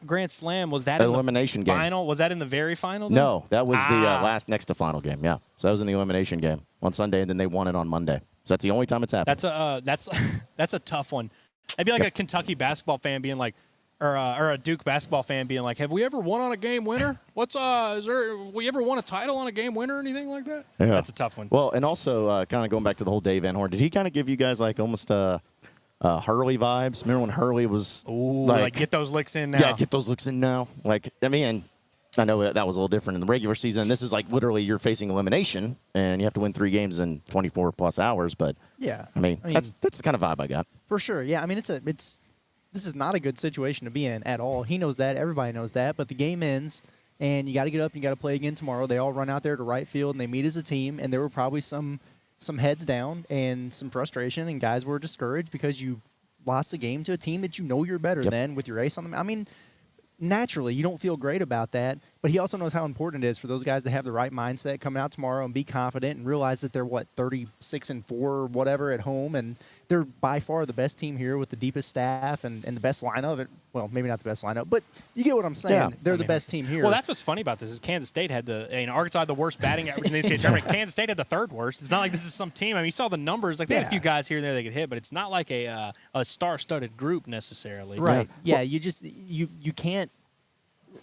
Grand Slam, was that in elimination the game. final? Was that in the very final? Then? No, that was the last next to final game, yeah. So that was in the elimination game on Sunday, and then they won it on Monday. So that's the only time it's happened. That's a tough one. It'd be like a Kentucky basketball fan being like, or a Duke basketball fan being like, have we ever won on a game winner? We ever won a title on a game winner or anything like that? Yeah. That's a tough one. Well, and also kind of going back to the whole Dave Van Horn, did he kind of give you guys almost Hurley vibes? Remember when Hurley was get those licks in now? Yeah, get those licks in now. I know that was a little different in the regular season. This is like literally you're facing elimination, and you have to win 3 games in 24 plus hours. But Yeah, I mean that's the kind of vibe I got. for sure. Yeah, I mean this is not a good situation to be in at all. He knows that. Everybody knows that. But the game ends, and you got to get up and you got to play again tomorrow. They all run out there to right field, and they meet as a team. And there were probably some heads down and some frustration, and guys were discouraged because you lost a game to a team that you know you're better than with your ace on them. I mean, naturally, you don't feel great about that, but he also knows how important it is for those guys to have the right mindset coming out tomorrow and be confident and realize that they're, 36-4 or whatever at home, and they're by far the best team here with the deepest staff and the best lineup. Well, maybe not the best lineup, but you get what I'm saying. Yeah. They're the best team here. Well, that's what's funny about this is Kansas State had Arkansas had the worst batting average in the NCAA tournament. Kansas State had the 3rd worst. It's not like this is some team. I mean, you saw the numbers. Like, they had a few guys here and there they could hit, but it's not like a star-studded group necessarily. Right. Yeah, you can't.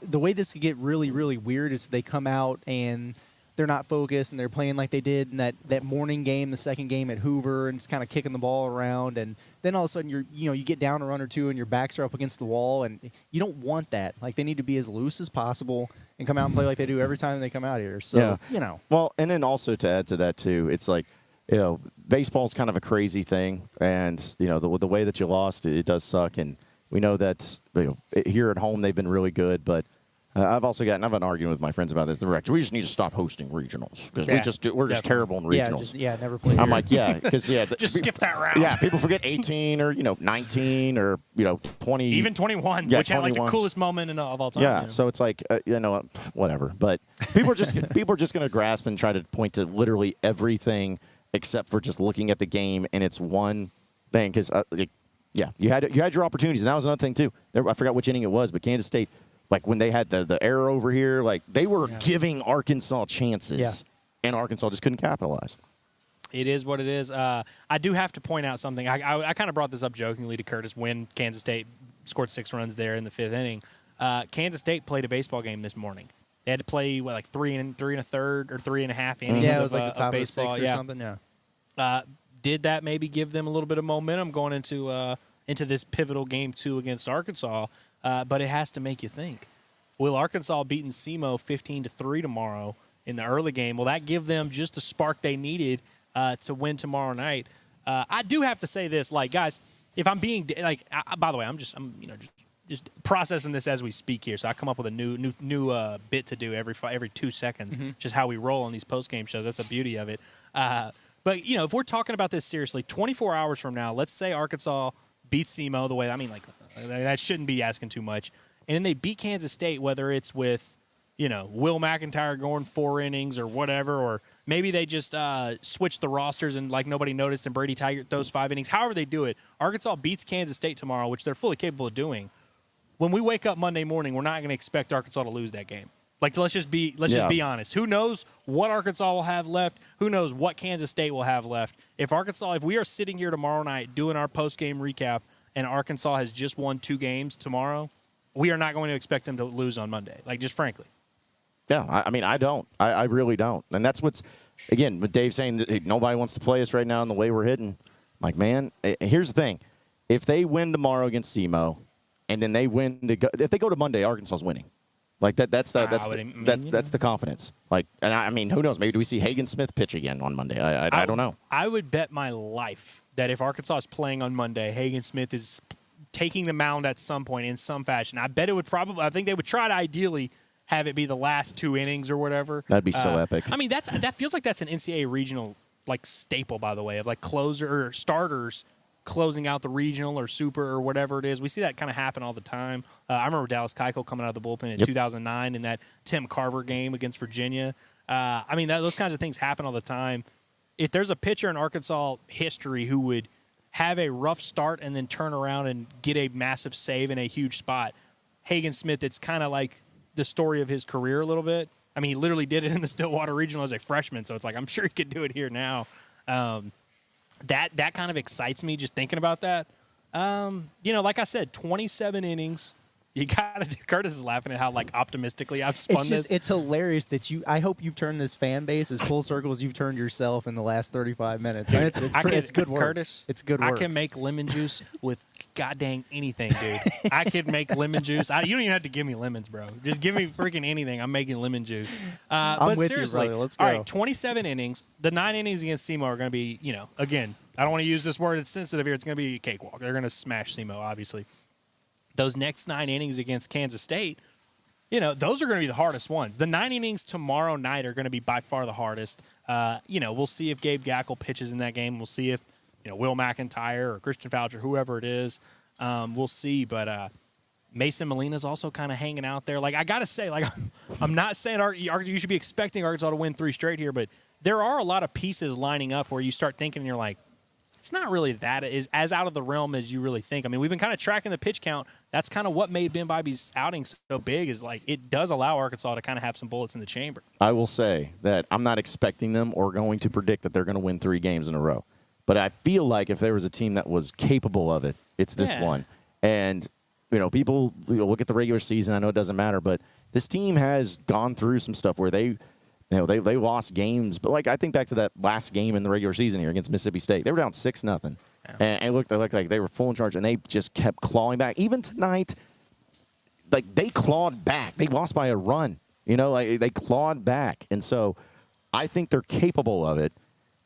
The way this could get really, really weird is they come out and they're not focused and they're playing like they did in that morning game, the second game at Hoover, and just kind of kicking the ball around. And then all of a sudden you get down a run or two and your backs are up against the wall, and you don't want that. Like, they need to be as loose as possible and come out and play like they do every time they come out here. So, Well, and then also to add to that too, it's like, baseball's kind of a crazy thing, and the way that you lost, it does suck. And we know that here at home they've been really good, but I've been arguing with my friends about this. We just need to stop hosting regionals because we're just terrible in regionals. Never play. I'm like, because Just skip that round. Yeah, people forget 18 or 19 or 20, even 21, yeah, which had like the 21. coolest moment of all time. Yeah, so it's like whatever. But people are just going to grasp and try to point to literally everything except for just looking at the game, and it's one thing because you had your opportunities, and that was another thing too. I forgot which inning it was, but Kansas State, like when they had the error over here, like they were giving Arkansas chances, and Arkansas just couldn't capitalize. It is what it is. I do have to point out something. I kind of brought this up jokingly to Curtis when Kansas State scored 6 runs there in the 5th inning. Kansas State played a baseball game this morning. They had to play like 3 1/3 or 3.5 innings. Yeah, it was like the of top of baseball. 6 or something. Yeah. Did that maybe give them a little bit of momentum going into this pivotal game 2 against Arkansas? But it has to make you think. Will Arkansas beating SEMO 15-3 tomorrow in the early game? Will that give them just the spark they needed to win tomorrow night? I do have to say this, like, guys, if I'm being by the way, I'm just processing this as we speak here. So I come up with a new bit to do every 2 seconds, just how we roll on these post game shows. That's the beauty of it. But if we're talking about this seriously, 24 hours from now, let's say Arkansas beats SEMO the way, that shouldn't be asking too much. And then they beat Kansas State, whether it's with, Will McIntyre going 4 innings or whatever, or maybe they just switch the rosters and like nobody noticed and Brady Tiger those 5 innings. However they do it, Arkansas beats Kansas State tomorrow, which they're fully capable of doing. When we wake up Monday morning, we're not going to expect Arkansas to lose that game. Like, let's just be honest. Who knows what Arkansas will have left? Who knows what Kansas State will have left? If we are sitting here tomorrow night doing our post-game recap and Arkansas has just won 2 games tomorrow, we are not going to expect them to lose on Monday. Like, just frankly. Yeah, I don't. I really don't. And that's what's, again, with Dave saying that nobody wants to play us right now in the way we're hitting. Like, man, here's the thing. If they win tomorrow against SEMO, and then they if they go to Monday, Arkansas's winning. Like that's the confidence. Like, and who knows? Maybe do we see Hagen Smith pitch again on Monday? I don't know. I would bet my life that if Arkansas is playing on Monday, Hagen Smith is taking the mound at some point in some fashion. I bet it would I think they would try to ideally have it be the last 2 innings or whatever. That'd be so epic. That feels like that's an NCAA regional like staple, by the way, of like closer or starters closing out the regional or super or whatever it is. We see that kind of happen all the time. I remember Dallas Keuchel coming out of the bullpen in 2009 in that Tim Carver game against Virginia. Those kinds of things happen all the time. If there's a pitcher in Arkansas history who would have a rough start and then turn around and get a massive save in a huge spot, Hagen Smith, it's kind of like the story of his career a little bit. He literally did it in the Stillwater Regional as a freshman, so it's like I'm sure he could do it here now. That kind of excites me just thinking about that. Like I said, 27 innings. You got to. Curtis is laughing at how like optimistically I've spun this. It's hilarious that I hope you've turned this fan base as full circle as you've turned yourself in the last 35 minutes. And it's good work. Curtis, it's good work. I can make lemon juice with goddamn anything, dude. I could make lemon juice. You don't even have to give me lemons, bro. Just give me freaking anything. I'm making lemon juice. But with seriously, you, brother. Let's go. All right, 27 innings. The 9 innings against SEMO are going to be, again, I don't want to use this word. It's sensitive here. It's going to be a cakewalk. They're going to smash SEMO, obviously. Those next 9 innings against Kansas State, those are going to be the hardest ones. The 9 innings tomorrow night are going to be by far the hardest. We'll see if Gabe Gackle pitches in that game. We'll see if, Will McIntyre or Christian Foucher, whoever it is. We'll see. But Mason Molina's also kind of hanging out there. Like, I got to say, like, I'm not saying you should be expecting Arkansas to win 3 straight here, but there are a lot of pieces lining up where you start thinking and you're like, it's not really that is as out of the realm as you really think. I mean, we've been kind of tracking the pitch count. That's kind of what made Ben Bobby's outing so big is like it does allow Arkansas to kind of have some bullets in the chamber. I will say that I'm not expecting them or going to predict that they're going to win 3 games in a row. But I feel like if there was a team that was capable of it, it's this one. And, people look at the regular season. I know it doesn't matter, but this team has gone through some stuff where they lost games, but like I think back to that last game in the regular season here against Mississippi State, they were down 6-0, and it looked like they were full in charge, and they just kept clawing back. Even tonight, like they clawed back. They lost by a run, like they clawed back, and so I think they're capable of it.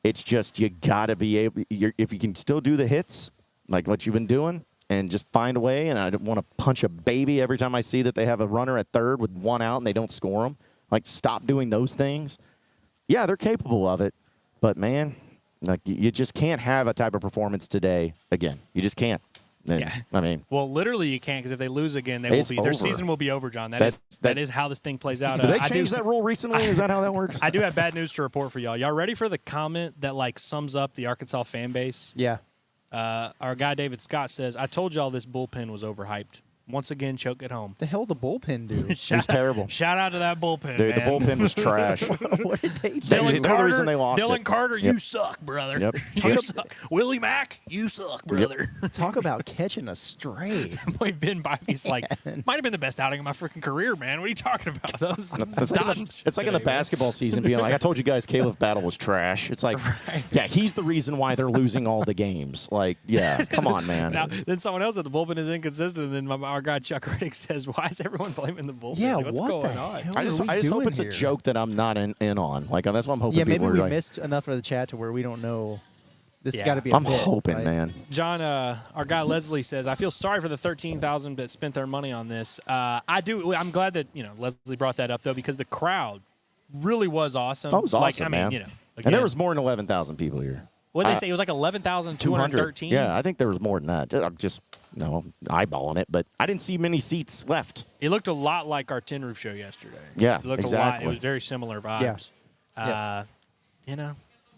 It's just you got to be able. If you can still do the hits like what you've been doing, and just find a way. And I don't want to punch a baby every time I see that they have a runner at third with 1 out and they don't score them. Like, stop doing those things. Yeah, they're capable of it. But, man, like you just can't have a type of performance today again. You just can't. And, yeah. I mean. Well, literally you can't because if they lose again, their season will be over, John. That is how this thing plays out. Did they change that rule recently? Is that how that works? I do have bad news to report for y'all. Y'all ready for the comment that, like, sums up the Arkansas fan base? Yeah. Our guy David Scott says, I told y'all this bullpen was overhyped. Once again, choke at home. The hell the bullpen do? It was terrible. Shout out to that bullpen, dude, man. the bullpen was trash. What did they do? They're the reason they lost Dylan Carter, you suck, brother. Yep. You suck. Willie Mack, you suck, brother. Talk about catching a stray. Boy, Ben Bobby's like, might have been the best outing of my freaking career, man. What are you talking about? It's like in the basketball season being like, I told you guys Caleb Battle was trash. It's like, yeah, he's the reason why they're losing all the games. Like, yeah, come on, man. Now, then someone else said the bullpen is inconsistent, and then our guy Chuck Reddick says, why is everyone blaming the bullpen? Yeah, what's going on? I just hope it's a joke that I'm not in on. Like, that's what I'm hoping. Yeah, maybe people we are like, missed enough of the chat to where we don't know. This has got to be a I'm bit, hoping, right? man. John, our guy Leslie says, I feel sorry for the 13,000 that spent their money on this. I do. I'm glad that, Leslie brought that up, though, because the crowd really was awesome. That was awesome, man. again, and there was more than 11,000 people here. What did they say? It was like 11,213? Yeah, I think there was more than that. I'm just eyeballing it, but I didn't see many seats left. It looked a lot like our Tin Roof show yesterday. Yeah, it looked exactly. a lot. It was very similar vibes. Yeah.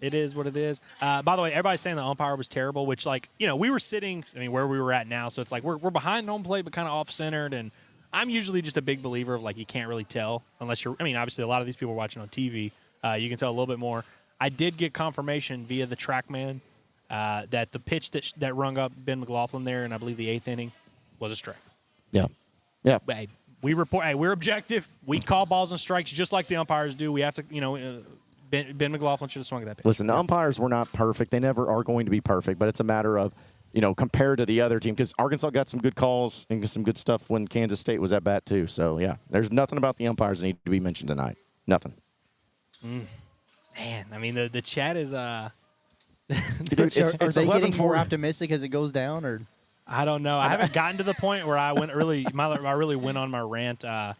It is what it is. By the way, everybody's saying the umpire was terrible, which, like, we were sitting, where we were at now, so it's like we're behind home plate but kind of off-centered, and I'm usually just a big believer of, like, you can't really tell unless you're – obviously a lot of these people are watching on TV. You can tell a little bit more. I did get confirmation via the TrackMan that the pitch that rung up Ben McLaughlin there in, I believe, the 8th inning was a strike. Yeah. Yeah. Hey, we're objective. We call balls and strikes just like the umpires do. We have to, Ben McLaughlin should have swung at that pitch. Listen, the umpires were not perfect. They never are going to be perfect, but it's a matter of, compared to the other team, because Arkansas got some good calls and some good stuff when Kansas State was at bat too. So, yeah, there's nothing about the umpires that need to be mentioned tonight. Nothing. Man, the chat is are they getting more optimistic as it goes down, or I don't know. I haven't gotten to the point where I really went on my rant. There's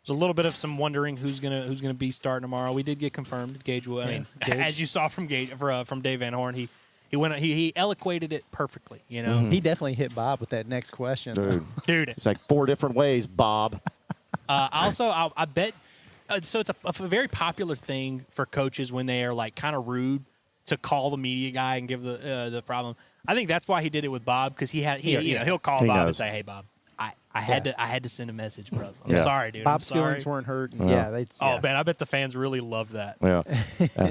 a little bit of some wondering who's gonna be starting tomorrow. We did get confirmed. Gage will. Gage. As you saw from Gage from Dave Van Horn, he eloquated it perfectly. He definitely hit Bob with that next question. Dude, it's like 4 different ways, Bob. I bet. So it's a very popular thing for coaches when they are, like, kind of rude to call the media guy and give the problem. I think that's why he did it with Bob, because he'll call Bob and say, "Hey, Bob, I had to send a message, bro. I'm sorry, dude. Bob's I'm sorry." feelings weren't hurt. Oh man, I bet the fans really love that. Yeah.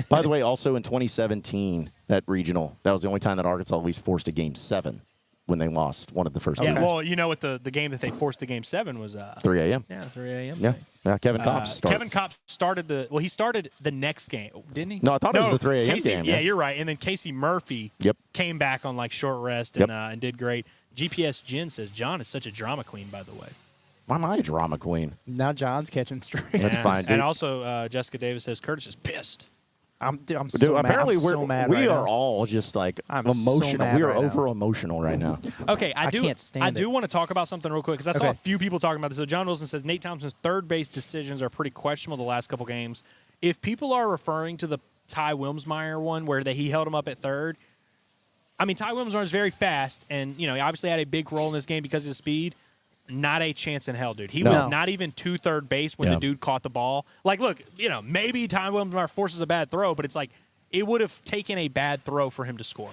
By the way, also in 2017, that regional, that was the only time that Arkansas at least forced a Game 7 when they lost one of the first Yeah, games. well, you know what the game that they forced to Game 7 was 3 a.m. Yeah, 3 a.m. Yeah, Kevin Kopp started. Kevin Kopp started he started the next game, didn't he? No, I thought it was the 3 a.m. game. Yeah, you're right. And then Casey Murphy came back on like short rest and did great. GPS Jen says John is such a drama queen, by the way. Why am I a drama queen? Now John's catching straight. That's fine, dude. And also Jessica Davis says Curtis is pissed. I'm so mad. Apparently, I'm so mad we right are now. all just like I'm so emotional. mad We are right now. over emotional right now. Okay, I can't stand I do it. want to talk about something real quick because I saw Okay. a few people talking about this. So John Wilson says Nate Thompson's third base decisions are pretty questionable the last couple games. If people are referring to the Ty Wilmsmeyer one where he held him up at third, I mean Ty Wilmsmeyer is very fast and he obviously had a big role in this game because of his speed. Not a chance in hell, dude. He was not even to third base when the dude caught the ball. Like, look, maybe Ty Wilmsmeyer forces a bad throw, but it's like it would have taken a bad throw for him to score.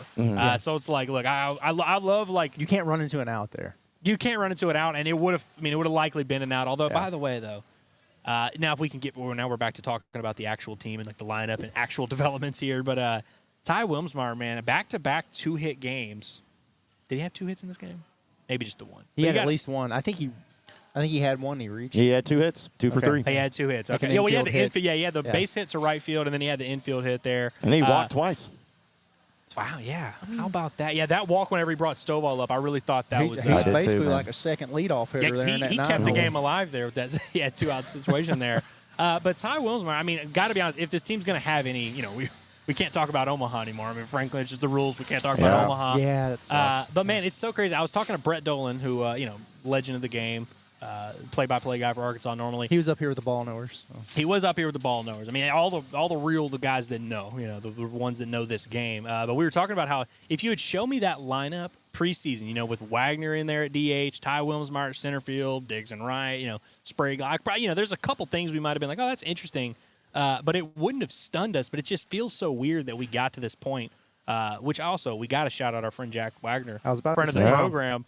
So it's like, look, I love like You can't run into an out there. you can't run into it out, and it would have. I mean, it would have likely been an out. Although, by the way, though, now if we can now we're back to talking about the actual team and like the lineup and actual developments here. But Ty Wilmsmeyer, man, back-to-back 2-hit games. Did he have 2 hits in this game? Maybe just the one. He But had at least one. I think he had one he reached. He had 2 hits, 2 for 3. He had 2 hits. Like Okay. an Yeah, well, he had infield the hit. infield. Yeah, he had the base hit to right field, and then he had the infield hit there. And he walked twice. Wow, yeah. How about that? Yeah, that walk whenever he brought Stovall up, I really thought that He's, was. he's I did too, basically man. like a second leadoff hitter there. in that he nine kept the hole. game alive there with that. He had 2-out situation there. But Ty Wilmsmeyer, I mean, got to be honest, if this team's going to have any, we can't talk about Omaha anymore. I mean, frankly, it's just the rules. We can't talk about Omaha. Yeah, that sucks. But, man, it's so crazy. I was talking to Brett Dolan, who, legend of the game, play-by-play guy for Arkansas normally. He was up here with the ball knowers. So. He was up here with the ball knowers. I mean, all the guys that know, the ones that know this game. But we were talking about how if you had shown me that lineup preseason, with Wagner in there at DH, Ty Wilmsmeyer at center field, Diggs and Wright, Sprague, there's a couple things we might have been like, oh, that's interesting. But it wouldn't have stunned us. But it just feels so weird that we got to this point. Which also we got to shout out our friend Jack Wagner, I was about friend to of the say. program.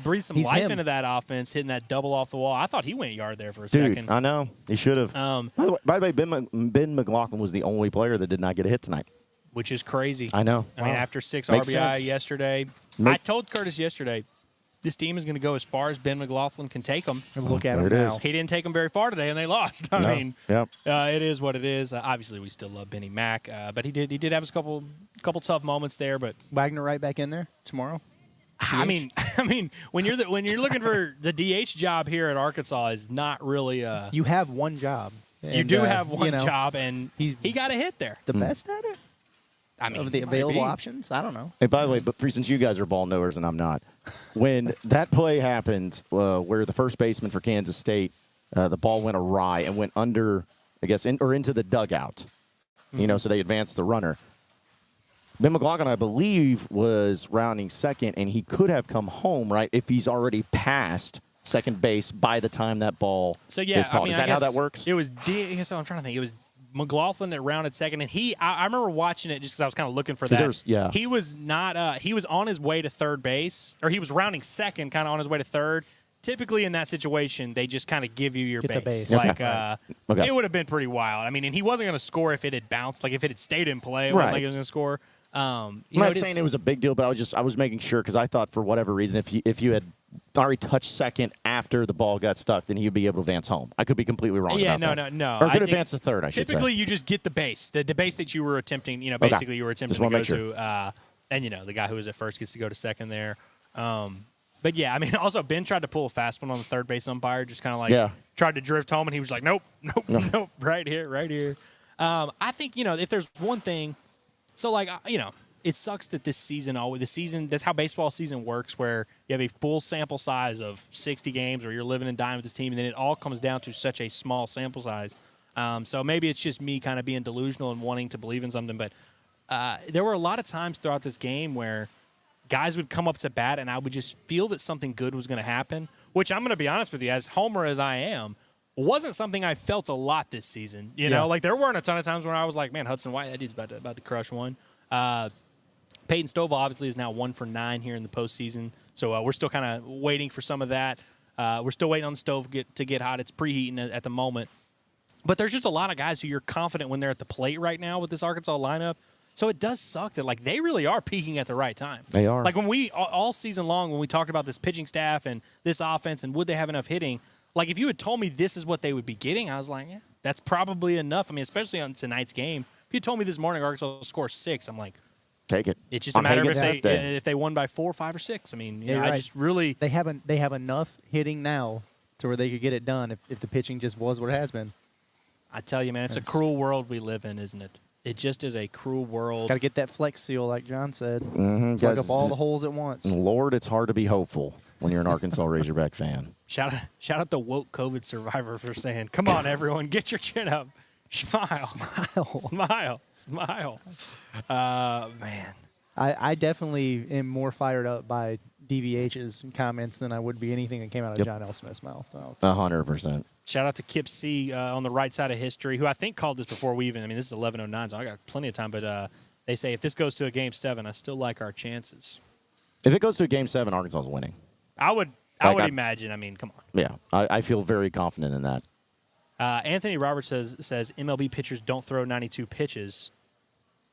Breathed some He's life him. into that offense, hitting that double off the wall. I thought he went yard there for a Dude, second. I know. He should have. By the way, Ben McLaughlin was the only player that did not get a hit tonight. Which is crazy. I know. I mean, after 6 Makes RBI sense. yesterday, I told Curtis yesterday, this team is going to go as far as Ben McLaughlin can take them. And look at there him it now. is. He didn't take them very far today, and they lost. I mean, it is what it is. Obviously, we still love Benny Mack, but he did have a couple tough moments there. But Wagner right back in there tomorrow. I mean, when you're looking for the DH job here at Arkansas is not really. You have one job. You And, do have one you know, job, and he got a hit there. The best at it? I mean, Of the he might available be. options? I don't know. Hey, by the way, but since you guys are ball knowers and I'm not, when that play happened where the first baseman for Kansas State, the ball went awry and went under, I guess, into the dugout, so they advanced the runner. Ben McLaughlin, I believe, was rounding second, and he could have come home, right, if he's already past second base by the time that ball is called. Is that how that works? It was. I'm trying to think. It was McLaughlin that rounded second, and I remember watching it just because I was kind of looking for that. He was not. He was on his way to third base, or he was rounding second, kind of on his way to third. Typically, in that situation, they just kind of give you your Get the base. base. Like, Okay. it would have been pretty wild. I mean, and he wasn't going to score if it had bounced. Like, if it had stayed in play, I Right. don't think he was going to score. I'm not saying it was a big deal, but I was making sure because I thought for whatever reason, if you had already touched second after the ball got stuck, then he'd be able to advance home. I could be completely wrong. Yeah, about that. no. Or could advance to third. I should say. Typically, you just get the base, the base that you were attempting. Basically, you were attempting Just to wanna go make to, and the guy who was at first gets to go to second there. But yeah, I mean, also Ben tried to pull a fast one on the third base umpire, just kind of like tried to drift home, and he was like, nope, right here. I think if there's one thing, so like it sucks that this season, that's how baseball season works, where you have a full sample size of 60 games, or you're living and dying with this team, and then it all comes down to such a small sample size. So maybe it's just me kind of being delusional and wanting to believe in something, but there were a lot of times throughout this game where guys would come up to bat, and I would just feel that something good was going to happen, which I'm going to be honest with you, as homer as I am, wasn't something I felt a lot this season. You know, like there weren't a ton of times when I was like, man, Hudson White, that dude's about to crush one. Peyton Stovall obviously is now 1 for 9 here in the postseason, so we're still kind of waiting for some of that. We're still waiting on the stove to get hot. It's preheating at the moment. But there's just a lot of guys who you're confident when they're at the plate right now with this Arkansas lineup. So it does suck that, like, they really are peaking at the right time. They are. Like, when we, all season long, when we talked about this pitching staff and this offense and would they have enough hitting, like, if you had told me this is what they would be getting, I was like, yeah, that's probably enough. I mean, especially on tonight's game. If you told me this morning Arkansas will score 6, I'm like, take it. it's just a On matter of Hagen's if they won by 4, 5, or 6. I mean, you know, I right. just really. They have enough hitting now to where they could get it done if the pitching just was what it has been. I tell you, man, it's a cruel world we live in, isn't it? It just is a cruel world. Got to get that flex seal, like John said. Mm-hmm. Plug up all the holes at once. Lord, it's hard to be hopeful when you're an Arkansas Razorback fan. Shout out the woke COVID survivor for saying, "Come on, everyone, get your chin up, smile, smile." Man, I definitely am more fired up by DVH's comments than I would be anything that came out of John L. Smith's mouth. So. 100%. shout out to Kip C on the right side of history, who I think called this before we even. I mean, this is 11:09, so I got plenty of time. But they say if this goes to a Game 7, I still like our chances. If it goes to a Game 7, Arkansas is winning. I would imagine. I mean, come on. Yeah, I feel very confident in that. Anthony Roberts says MLB pitchers don't throw 92 pitches.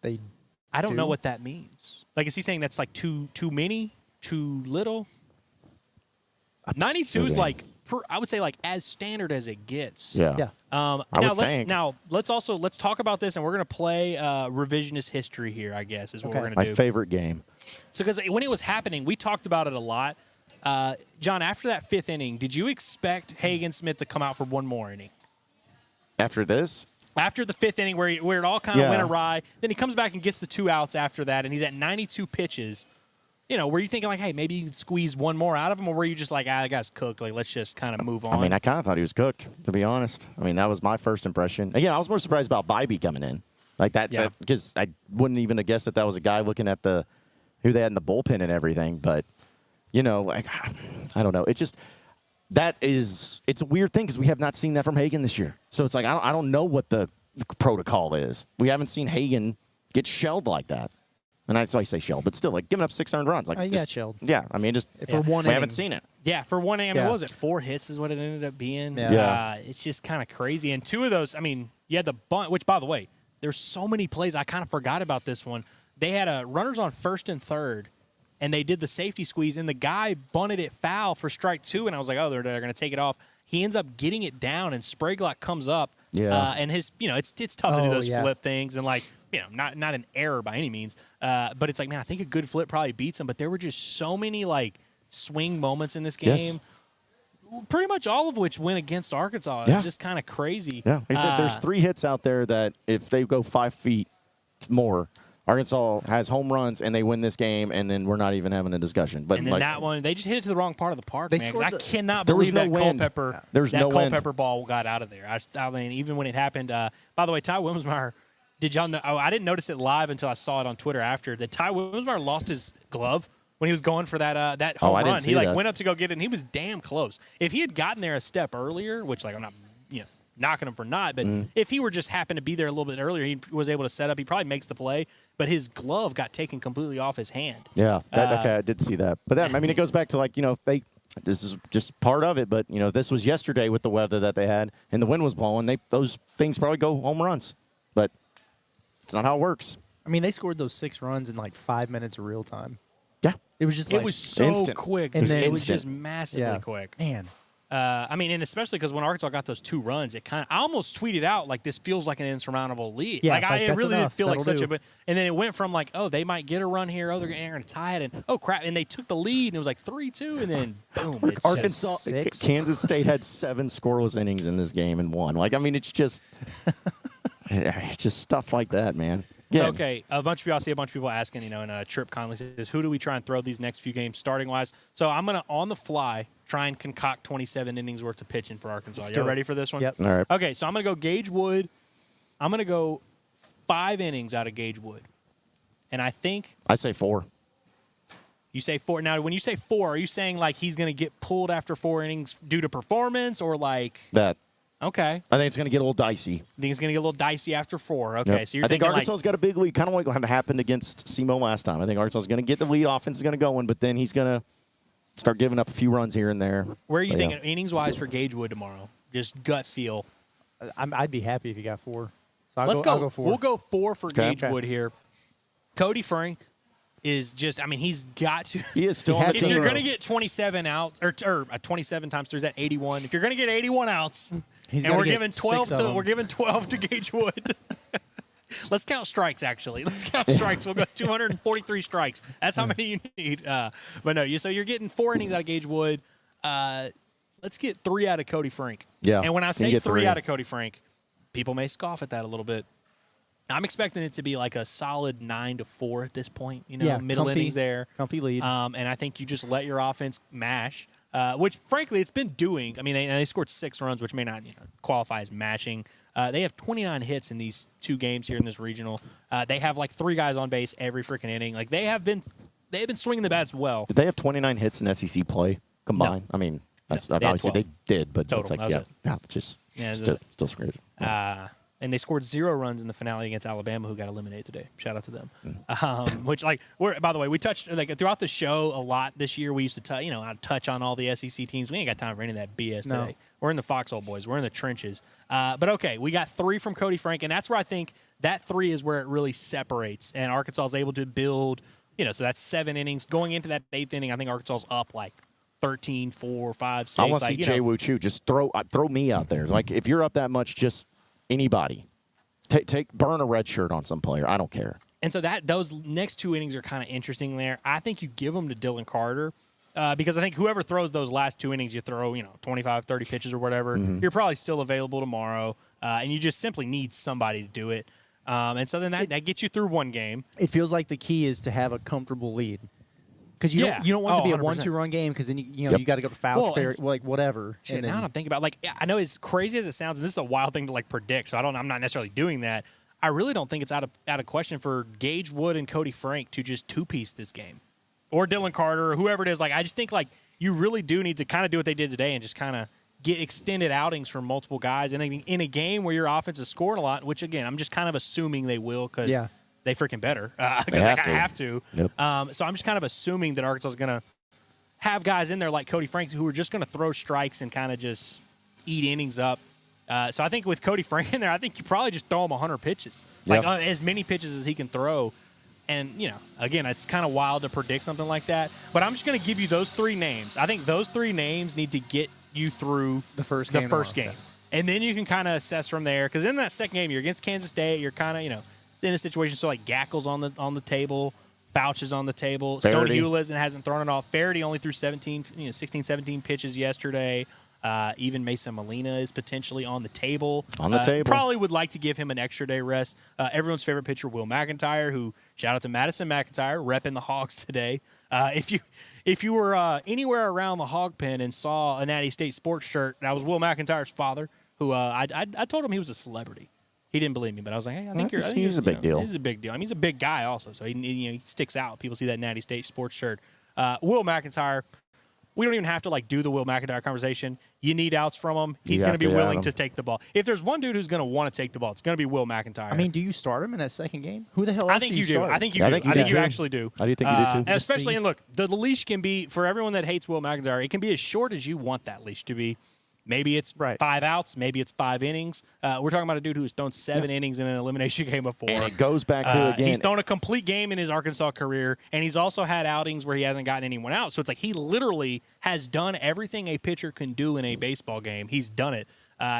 I don't know what that means. Like, is he saying that's like too many, too little? 92 is like, I would say, like as standard as it gets. Yeah. Now let's talk about this, and we're gonna play revisionist history here. I guess is what we're gonna do. My favorite game. So, because when it was happening, we talked about it a lot. John, after that 5th inning, did you expect Hagen Smith to come out for one more inning? After this? After the 5th inning, where it all kind of went awry, then he comes back and gets the 2 outs after that, and he's at 92 pitches. You know, were you thinking like, hey, maybe you can squeeze one more out of him, or were you just like, the guy's cooked, like let's just kind of move on? I mean, I kind of thought he was cooked, to be honest. I mean, that was my first impression. Again, I was more surprised about Bybee coming in like that, because I wouldn't even have guessed that was a guy looking at who they had in the bullpen and everything. But you know, like I don't know. It's just it's a weird thing because we have not seen that from Hagen this year. So it's like I don't know what the protocol is. We haven't seen Hagen get shelled like that. And I say shelled, but still, like, giving up 6 earned runs. Like, he got shelled. Yeah, I mean, for one we haven't seen it. Yeah, for one inning. I mean, what was it? 4 hits is what it ended up being. Yeah. It's just kind of crazy. And 2 of those, I mean, you had the bunt, which, by the way, there's so many plays. I kind of forgot about this one. They had runners on 1st and 3rd, and they did the safety squeeze, and the guy bunted it foul for strike 2, and I was like, oh, they're going to take it off. He ends up getting it down, and Sprague comes up. Yeah. And his, you know, it's tough to do those flip things, and like, you know, not an error by any means. But it's like, man, I think a good flip probably beats him. But there were just so many like swing moments in this game. Yes. Pretty much all of which went against Arkansas. Yeah. It's just kind of crazy. Yeah. He said there's 3 hits out there that if they go 5 feet more, Arkansas has home runs and they win this game, and then we're not even having a discussion. But and then that one, they just hit it to the wrong part of the park, man. I cannot there was believe no that wind. Culpepper, There's no wind. Culpepper ball got out of there. I mean, even when it happened. By the way, Ty Wilmsmeyer, did y'all know? Oh, I didn't notice it live until I saw it on Twitter after that. Ty Wilmsmeyer lost his glove when he was going for that home I didn't run. see He that. went up to go get it, and he was damn close. If he had gotten there a step earlier, which like I'm not knocking him for not, but if he were just happened to be there a little bit earlier, he was able to set up. He probably makes the play, but his glove got taken completely off his hand. Yeah, okay, I did see that. But I mean, it goes back to like, you know, this is just part of it, but you know, this was yesterday with the weather that they had and the wind was blowing. Those things probably go home runs, but it's not how it works. I mean, they scored those 6 runs in like 5 minutes of real time. Yeah, it was just it was so instant. quick, And then it was just massively quick. Man. I mean, and especially because when Arkansas got those 2 runs, I almost tweeted out like this feels like an insurmountable lead. Yeah, like I that's really enough. did feel like That'll such do. and then it went from like, oh, they might get a run here, oh, they're going to tie it, and oh crap, and they took the lead, and it was like 3-2, and then boom, it's Arkansas, just 6. Kansas State had 7 scoreless innings in this game and won. Like, I mean, it's just stuff like that, man. So, Yeah. okay, I see a bunch of people asking, you know, and Trip Conley says, who do we try and throw these next few games starting-wise? So I'm going to, on the fly, try and concoct 27 innings worth of pitching for Arkansas. You ready for this one? Yep. All right. Okay, so I'm going to go Gage Wood. I'm going to go 5 innings out of Gage Wood. And I think I say 4. you say 4. Now, when you say 4, are you saying like he's going to get pulled after 4 innings due to performance or like That. Okay. I think it's going to get a little dicey. I think it's going to get a little dicey after 4. Okay, Yep. so you're I think thinking Arkansas's got a big lead, kind of like what happened against SEMO last time. I think Arkansas's going to get the lead, offense is going to go in, but then he's going to start giving up a few runs here and there. where are you But, thinking innings-wise for Gage Wood tomorrow? Just gut feel. I'd be happy if you got 4. So I'll Let's go 4. We'll go 4 for Okay. Gage Wood here. Cody Frank is just, I mean, he's got to. He is still on the If you're team. going to get 27 outs, or 27 times 3 is at 81. If you're going to get 81 outs, He's and gotta we're get giving 6 of them. we're giving 12 to Gage Wood. Let's count strikes, actually. Let's count strikes. We'll go 243 strikes. That's how many you need. But no, so you're getting 4 innings out of Gage Wood. Let's get 3 out of Cody Frank. Yeah. And when I Can you say get 3 3? out of Cody Frank, people may scoff at that a little bit. I'm expecting it to be like a solid 9 to 4 at this point. Middle comfy, innings there. Comfy lead. And I think you just let your offense mash, which frankly it's been doing. I mean, they scored 6 runs, which may not qualify as mashing. They have 29 hits in these 2 games here in this regional. They have like 3 guys on base every freaking inning. Like they've been swinging the bats well. Did they have 29 hits in SEC play combined? No. I mean, that's No, they had obviously 12. they did, but Total, it's like that was it. still crazy. And they scored 0 runs in the finale against Alabama, who got eliminated today. Shout out to them. Which, by the way, we touched throughout the show a lot this year. We used to, I'd touch on all the SEC teams. We ain't got time for any of that BS No. today. We're in the foxhole, boys. We're in the trenches. But okay, we got 3 from Cody Frank, and that's where I think that 3 is where it really separates. And Arkansas is able to build, so that's 7 innings. Going into that 8th inning, I think Arkansas is up like 13, 4, 5, 6. I want to see Jay Wu Chu. Just throw me out there. Like if you're up that much, just anybody. Burn a red shirt on some player. I don't care. And so those next 2 innings are kind of interesting there. I think you give them to Dylan Carter because I think whoever throws those last 2 innings, you throw 25, 30 pitches or whatever, you're probably still available tomorrow, and you just simply need somebody to do it. And so then that gets you through 1 game. It feels like the key is to have a comfortable lead. Because you don't want it to be a 100%. 1-2 run game because then you got to go to Well, foul, like whatever. Shit, And now then- I'm thinking about I know as crazy as it sounds, and this is a wild thing to predict, so I'm not necessarily doing that. I really don't think it's out of question for Gage Wood and Cody Frank to just 2-piece this game, or Dylan Carter or whoever it is. I just think you really do need to kind of do what they did today and just kind of get extended outings from multiple guys in a game where your offense is scoring a lot. Which again, I'm just kind of assuming they will because they freaking better because they have to. Yep. So I'm just kind of assuming that Arkansas is going to have guys in there like Cody Frank who are just going to throw strikes and kind of just eat innings up. So I think with Cody Frank in there, I think you probably just throw him 100 pitches, as many pitches as he can throw. And, again, it's kind of wild to predict something like that. But I'm just going to give you those 3 names. I think those 3 names need to get you through the first game. And then you can kind of assess from there. Because in that second game, you're against Kansas State. You're kind of, in a situation so Gackle's on the table. Fouch is on the table. Stone Hewlett hasn't thrown it off. Faraday only threw 16, 17 pitches yesterday. Even Mason Molina is potentially on the table. Probably would like to give him an extra day rest. Everyone's favorite pitcher, Will McIntyre, who shout out to Madison McIntyre, repping the Hogs today. If you were anywhere around the Hog Pen and saw a Natty State sports shirt, that was Will McIntyre's father, who I told him he was a celebrity. He didn't believe me, but I was like, hey, I think he's a big deal. He's a big deal. I mean, he's a big guy also, so he sticks out. People see that Natty State sports shirt. Will McIntyre, we don't even have to do the Will McIntyre conversation. You need outs from him. He's going to be willing to take the ball. If there's one dude who's going to want to take the ball, it's going to be Will McIntyre. I mean, do you start him in that second game? Who the hell else I think you do. start? I think you do. I think you actually do. I do think you do too. And especially, and look, the leash can be, for everyone that hates Will McIntyre, it can be as short as you want that leash to be. Maybe it's 5 outs. Maybe it's 5 innings. We're talking about a dude who's thrown 7 innings in an elimination game before. And it goes back to, again. He's thrown a complete game in his Arkansas career, and he's also had outings where he hasn't gotten anyone out. So it's he literally has done everything a pitcher can do in a baseball game. He's done it.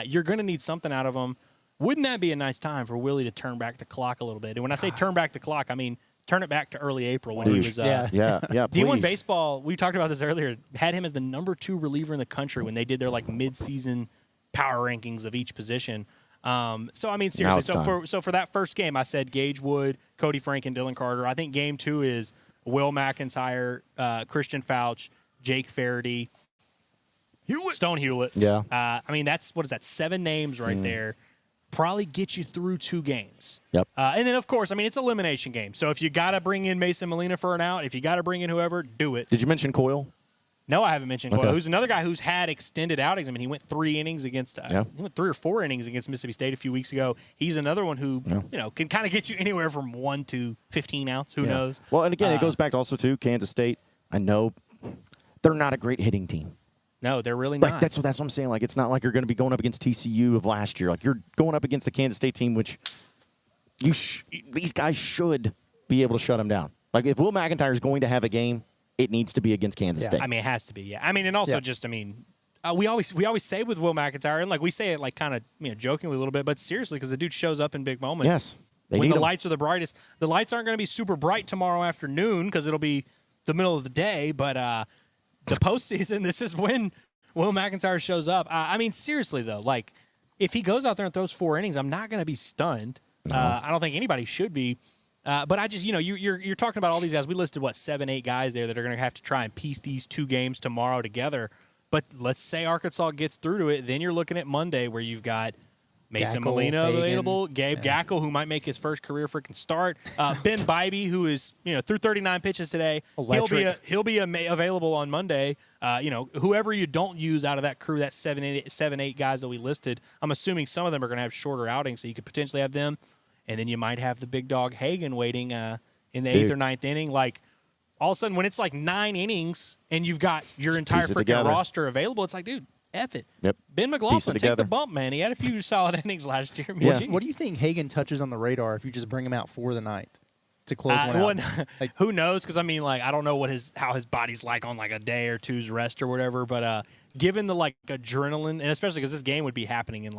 You're going to need something out of him. Wouldn't that be a nice time for Willie to turn back the clock a little bit? And when I say turn back the clock, I mean turn it back to early April when he was yeah, D1 please. Baseball, we talked about this earlier, had him as the number 2 reliever in the country when they did their mid-season power rankings of each position. So I mean, seriously. So for that first game, I said Gage Wood, Cody Frank, and Dylan Carter. I think game 2 is Will McIntyre, Christian Fouch, Jake Faraday, Stone Hewlett. Yeah. I mean, that's 7 names right there. Probably get you through 2 games. Yep. And then, of course, I mean, it's an elimination game. So if you got to bring in Mason Molina for an out, if you got to bring in whoever, do it. Did you mention Coyle? No, I haven't mentioned Coyle, who's another guy who's had extended outings. I mean, he went 3 innings against he went 3 or 4 innings against Mississippi State a few weeks ago. He's another one who, can kind of get you anywhere from 1 to 15 outs. Who knows? Well, and again, it goes back also to Kansas State. I know they're not a great hitting team. No, they're really not. That's what I'm saying. It's not like you're going to be going up against TCU of last year. You're going up against the Kansas State team, which these guys should be able to shut them down. Like, if Will McIntyre is going to have a game, it needs to be against Kansas State. I mean, it has to be. Yeah. I mean, and also we always say with Will McIntyre, and like we say it like kind of jokingly a little bit, but seriously, because the dude shows up in big moments. Yes. When the lights are the brightest. The lights aren't going to be super bright tomorrow afternoon because it'll be the middle of the day. But the postseason, this is when Will McIntyre shows up. I mean, seriously though, like if he goes out there and throws 4 innings, I'm not going to be stunned. No. I don't think anybody should be. But I just, you're talking about all these guys. We listed 7, 8 guys there that are going to have to try and piece these 2 games tomorrow together. But let's say Arkansas gets through to it, then you're looking at Monday where you've got Mason Molina available, Gabe Gackle, who might make his first career freaking start, Ben Bybee, who is through 39 pitches today. He'll be available on Monday. Whoever you don't use out of that crew, that 7, 8 guys that we listed, I'm assuming some of them are going to have shorter outings, so you could potentially have them. And then you might have the big dog Hagen waiting in the 8th or 9th inning. Like, all of a sudden, when it's like 9 innings and you've got your entire freaking roster available, it's like, dude, F it. Yep. Ben McLaughlin, take the bump, man. He had a few solid innings last year. What do you think Hagen touches on the radar if you just bring him out for the ninth to close one out? Like, who knows? Because, I mean, like, I don't know how his body's like on, like, a day or two's rest or whatever. But given the, like, adrenaline, and especially because this game would be happening at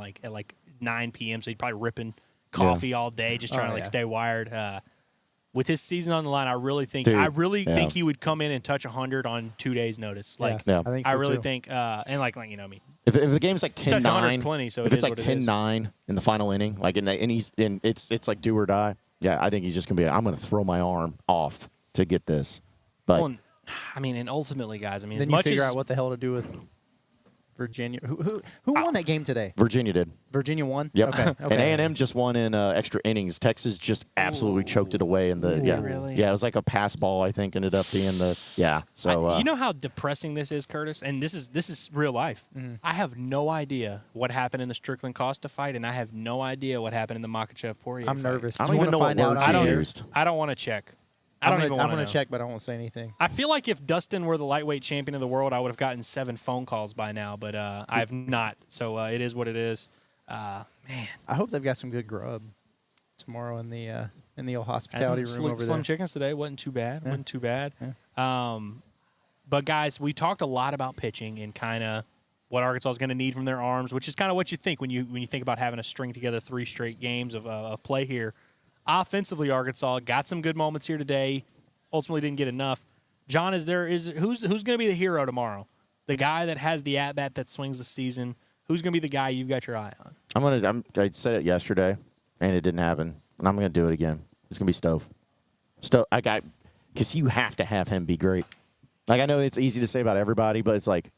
9 p.m., so he'd probably ripping coffee all day just trying to stay wired. With his season on the line, I really think think he would come in and touch 100 on 2 days' notice. I think so I think, and like I mean, if the game's like 10-9, plenty, so if it's like 10-9 in the final inning, like and it's like do or die. Yeah, I think he's just gonna be. I'm gonna throw my arm off to get this. But I mean, and ultimately, guys, I mean, then you figure out what the hell to do with Virginia. Who won that game today? Virginia did. Virginia won? Yep. Okay. And A&M just won in extra innings. Texas just absolutely choked it away in the Really? Yeah, it was like a pass ball, I think, ended up being the so you know how depressing this is, Curtis? And this is real life. Mm. I have no idea what happened in the Strickland Costa fight, and I have no idea what happened in the Makachev Poirier I'm fight. nervous. I don't even know what words he used. I don't want to check. I'm going to check, but I won't say anything. I feel like if Dustin were the lightweight champion of the world, I would have gotten 7 phone calls by now, but I have not. So it is what it is. Man, I hope they've got some good grub tomorrow in the old hospitality room over there. Slim chickens today wasn't too bad. Wasn't too bad. Yeah. But guys, we talked a lot about pitching and kind of what Arkansas is going to need from their arms, which is kind of what you think when you think about having to string together 3 straight games of play here. Offensively, Arkansas got some good moments here today. Ultimately, didn't get enough. John, who's going to be the hero tomorrow? The guy that has the at bat that swings the season. Who's going to be the guy you've got your eye on? I said it yesterday, and it didn't happen, and I'm going to do it again. It's going to be Stove. Because you have to have him be great. Like, I know it's easy to say about everybody, but it's like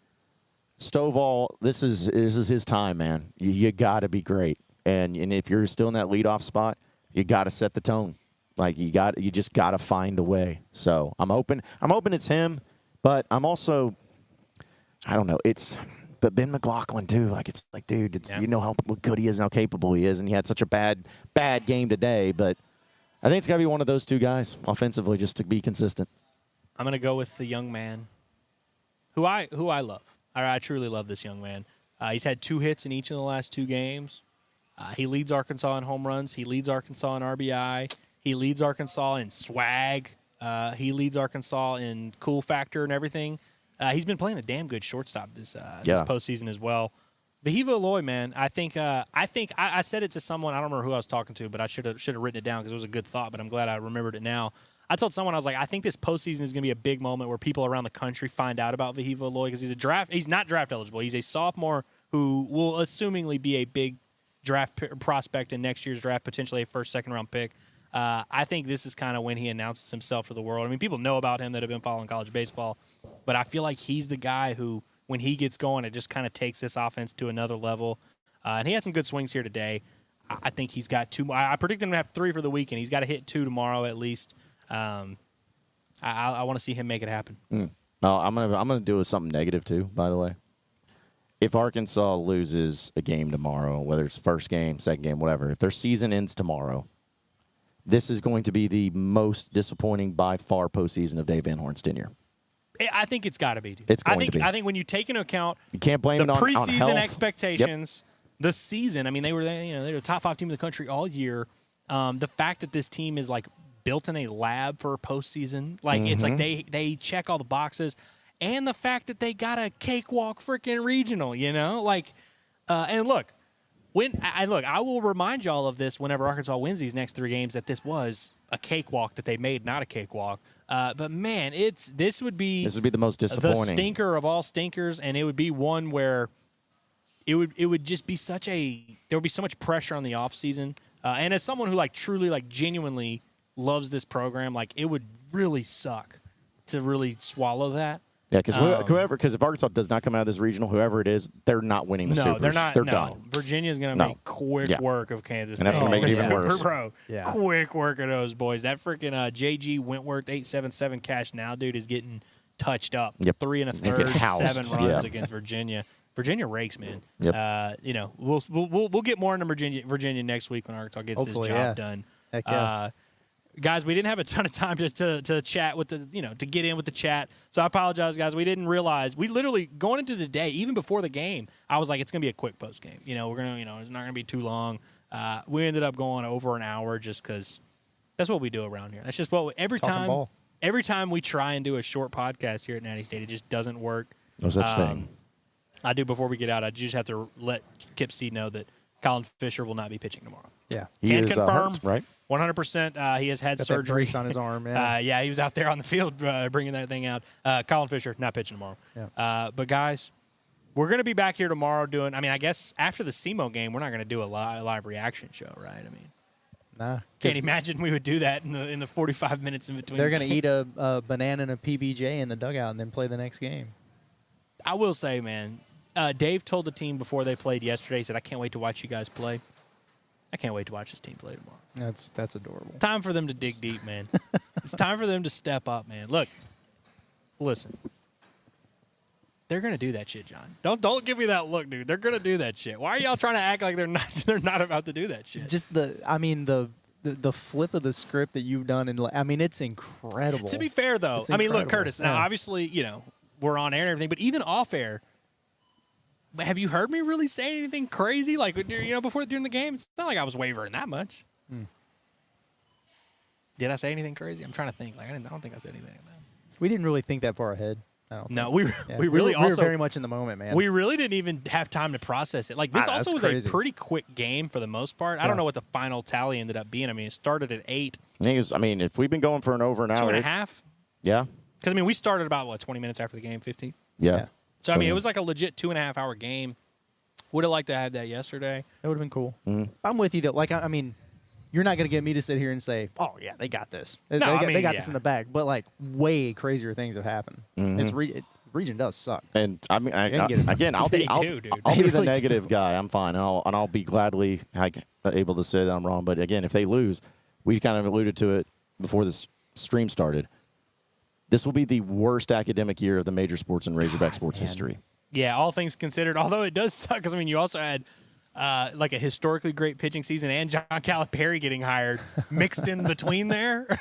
Stovall. This is his time, man. You got to be great, and if you're still in that leadoff spot, you got to set the tone. Like you just got to find a way. So I'm hoping it's him, but I'm also, I don't know. But Ben McLaughlin too. Like it's like, dude, you know how good he is and how capable he is, and he had such a bad game today. But I think it's got to be one of those 2 guys offensively just to be consistent. I'm gonna go with the young man, who I love. I truly love this young man. He's had 2 hits in each of the last 2 games. He leads Arkansas in home runs. He leads Arkansas in RBI. He leads Arkansas in swag. He leads Arkansas in cool factor and everything. He's been playing a damn good shortstop this postseason as well. Vahiva Aloy, man, I think I said it to someone. I don't remember who I was talking to, but I should have written it down because it was a good thought. But I'm glad I remembered it now. I told someone, I was like, I think this postseason is going to be a big moment where people around the country find out about Vahiva Aloy because he's not draft eligible. He's a sophomore who will assumingly be a big draft prospect in next year's draft, potentially a first, second-round pick. I think this is kind of when he announces himself to the world. I mean, people know about him that have been following college baseball, but I feel like he's the guy who, when he gets going, it just kind of takes this offense to another level. And he had some good swings here today. I think he's got 2 more. I predict him to have 3 for the weekend. He's got to hit 2 tomorrow at least. I want to see him make it happen. No, I'm gonna do something negative too, by the way. If Arkansas loses a game tomorrow, whether it's first game, second game, whatever, if their season ends tomorrow, this is going to be the most disappointing by far postseason of Dave Van Horn's tenure. I think it's got to be. It's going to be. I think when you take into account you can't blame the it on preseason health. expectations, the season. I mean, they were a top 5 team in the country all year. The fact that this team is like built in a lab for a postseason. Like it's like they check all the boxes, and the fact that they got a cakewalk freaking regional. You know, like and look. I will remind y'all of this whenever Arkansas wins these next 3 games that this was a cakewalk that they made, not a cakewalk. But man, this would be the most disappointing, the stinker of all stinkers, and it would be one where it would just be there would be so much pressure on the offseason. And as someone who truly genuinely loves this program, it would really suck to really swallow that. Yeah, because if Arkansas does not come out of this regional, whoever it is, they're not winning the Supers. No, they're not. They're no. done. Virginia's going to make quick work of Kansas State. And that's going to make it even worse. Bro, quick work of those boys. That freaking JG Wentworth 877 cash now, dude, is getting touched up. 3 1/3, 7 runs against Virginia. Virginia rakes, man. Yep. We'll get more into Virginia next week when Arkansas gets this job done. Heck yeah. Guys, we didn't have a ton of time just to chat with to get in with the chat. So I apologize, guys. We didn't realize. We literally, going into the day, even before the game, I was like, it's going to be a quick post game. We're going to, it's not going to be too long. We ended up going over an hour just because that's what we do around here. That's just what every time we try and do a short podcast here at Natty State, it just doesn't work. No such thing. I do, before we get out, I just have to let Kip C know that Colin Fisher will not be pitching tomorrow. Yeah. Can confirm. Right? 100%. He has had Got surgery. that brace on his arm. Yeah. He was out there on the field bringing that thing out. Colin Fisher, not pitching tomorrow. Yeah. But, guys, we're going to be back here tomorrow doing – I guess after the SEMO game, we're not going to do a live reaction show, right? Nah. Can't imagine we would do that in the 45 minutes in between. They're going to eat a banana and a PBJ in the dugout and then play the next game. I will say, man, Dave told the team before they played yesterday, he said, I can't wait to watch you guys play. I can't wait to watch this team play tomorrow. That's adorable. It's time for them to dig deep, man. It's time for them to step up, man. Look, listen. They're gonna do that shit, John. Don't give me that look, dude. They're gonna do that shit. Why are y'all trying to act like they're not about to do that shit? Just the flip of the script that you've done, and it's incredible. To be fair, though, look, Curtis. Now, obviously, we're on air and everything, but even off air. Have you heard me really say anything crazy during the game? It's not like I was wavering that much. Did I say anything crazy? I'm trying to think. I don't think I said anything. Man. We didn't really think that far ahead. No, we really we were very much in the moment, man. We really didn't even have time to process it. This also was a pretty quick game for the most part. I don't know what the final tally ended up being. It started at 8. If we've been going for over an hour. 2.5? Yeah. Because, we started about, 20 minutes after the game, 15? Yeah. So, it was like a legit 2.5-hour game. Would have liked to have that yesterday. That would have been cool. Mm-hmm. I'm with you, though. You're not going to get me to sit here and say, oh, yeah, they got this. They got this in the bag. But, way crazier things have happened. Mm-hmm. Region does suck. And, I'll be the negative guy. I'm fine. And I'll be gladly able to say that I'm wrong. But, again, if they lose, we kind of alluded to it before this stream started. This will be the worst academic year of the major sports and Razorback sports history. Yeah, all things considered. Although it does suck because, you also had a historically great pitching season and John Calipari getting hired mixed in between there.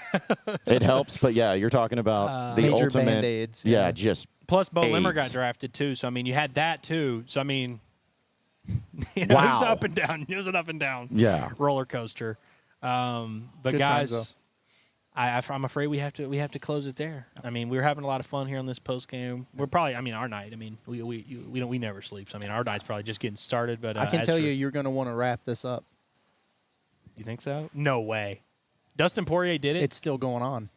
It helps, but, yeah, you're talking about the major ultimate. Band-Aids. Yeah, just plus, Bo AIDS. Limmer got drafted, too. So, you had that, too. So, it was Wow. up and down. It was an up and down roller coaster. But, Good guys, times, I'm afraid we have to close it there. We were having a lot of fun here on this post game. We're probably, our night. We never sleep. So our night's probably just getting started. But I can tell you're going to want to wrap this up. You think so? No way. Dustin Poirier did it. It's still going on.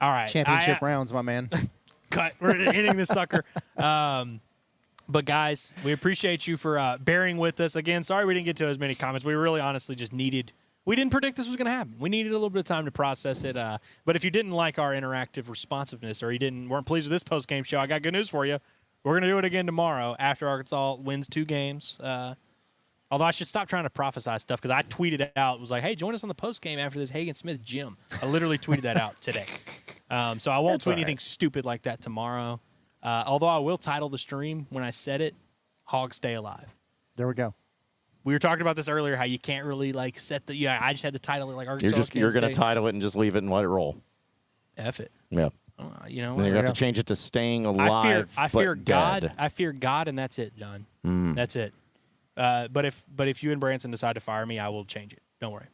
All right, championship rounds, my man. Cut. We're hitting this sucker. But guys, we appreciate you for bearing with us again. Sorry we didn't get to as many comments. We really, honestly, just needed. We didn't predict this was going to happen. We needed a little bit of time to process it. But if you didn't like our interactive responsiveness or you weren't pleased with this post-game show, I got good news for you. We're going to do it again tomorrow after Arkansas wins 2 games. Although I should stop trying to prophesy stuff because I tweeted out, it was like, hey, join us on the post-game after this Hagen Smith gym. I literally tweeted that out today. So I won't tweet anything stupid like that tomorrow. Although I will title the stream when I said it, Hogs Stay Alive. There we go. We were talking about this earlier, how you can't really set the. Yeah, I just had to title it like Arkansas. You're going to title it and just leave it and let it roll. F it. Yeah. Then you have to change it to Staying Alive. I fear God. Dead. I fear God, and that's it, John. That's it. But if you and Branson decide to fire me, I will change it. Don't worry.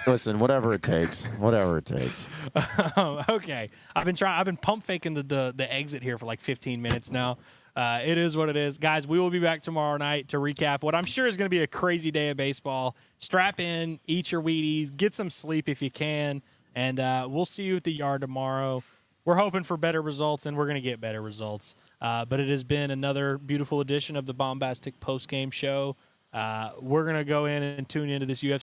Listen, whatever it takes. Whatever it takes. Okay. I've been pump faking the exit here for like 15 minutes now. It is what it is. Guys, we will be back tomorrow night to recap what I'm sure is going to be a crazy day of baseball. Strap in, eat your Wheaties, get some sleep if you can, and we'll see you at the yard tomorrow. We're hoping for better results, and we're going to get better results. But it has been another beautiful edition of the Baumbastic postgame show. We're going to go in and tune into this UFC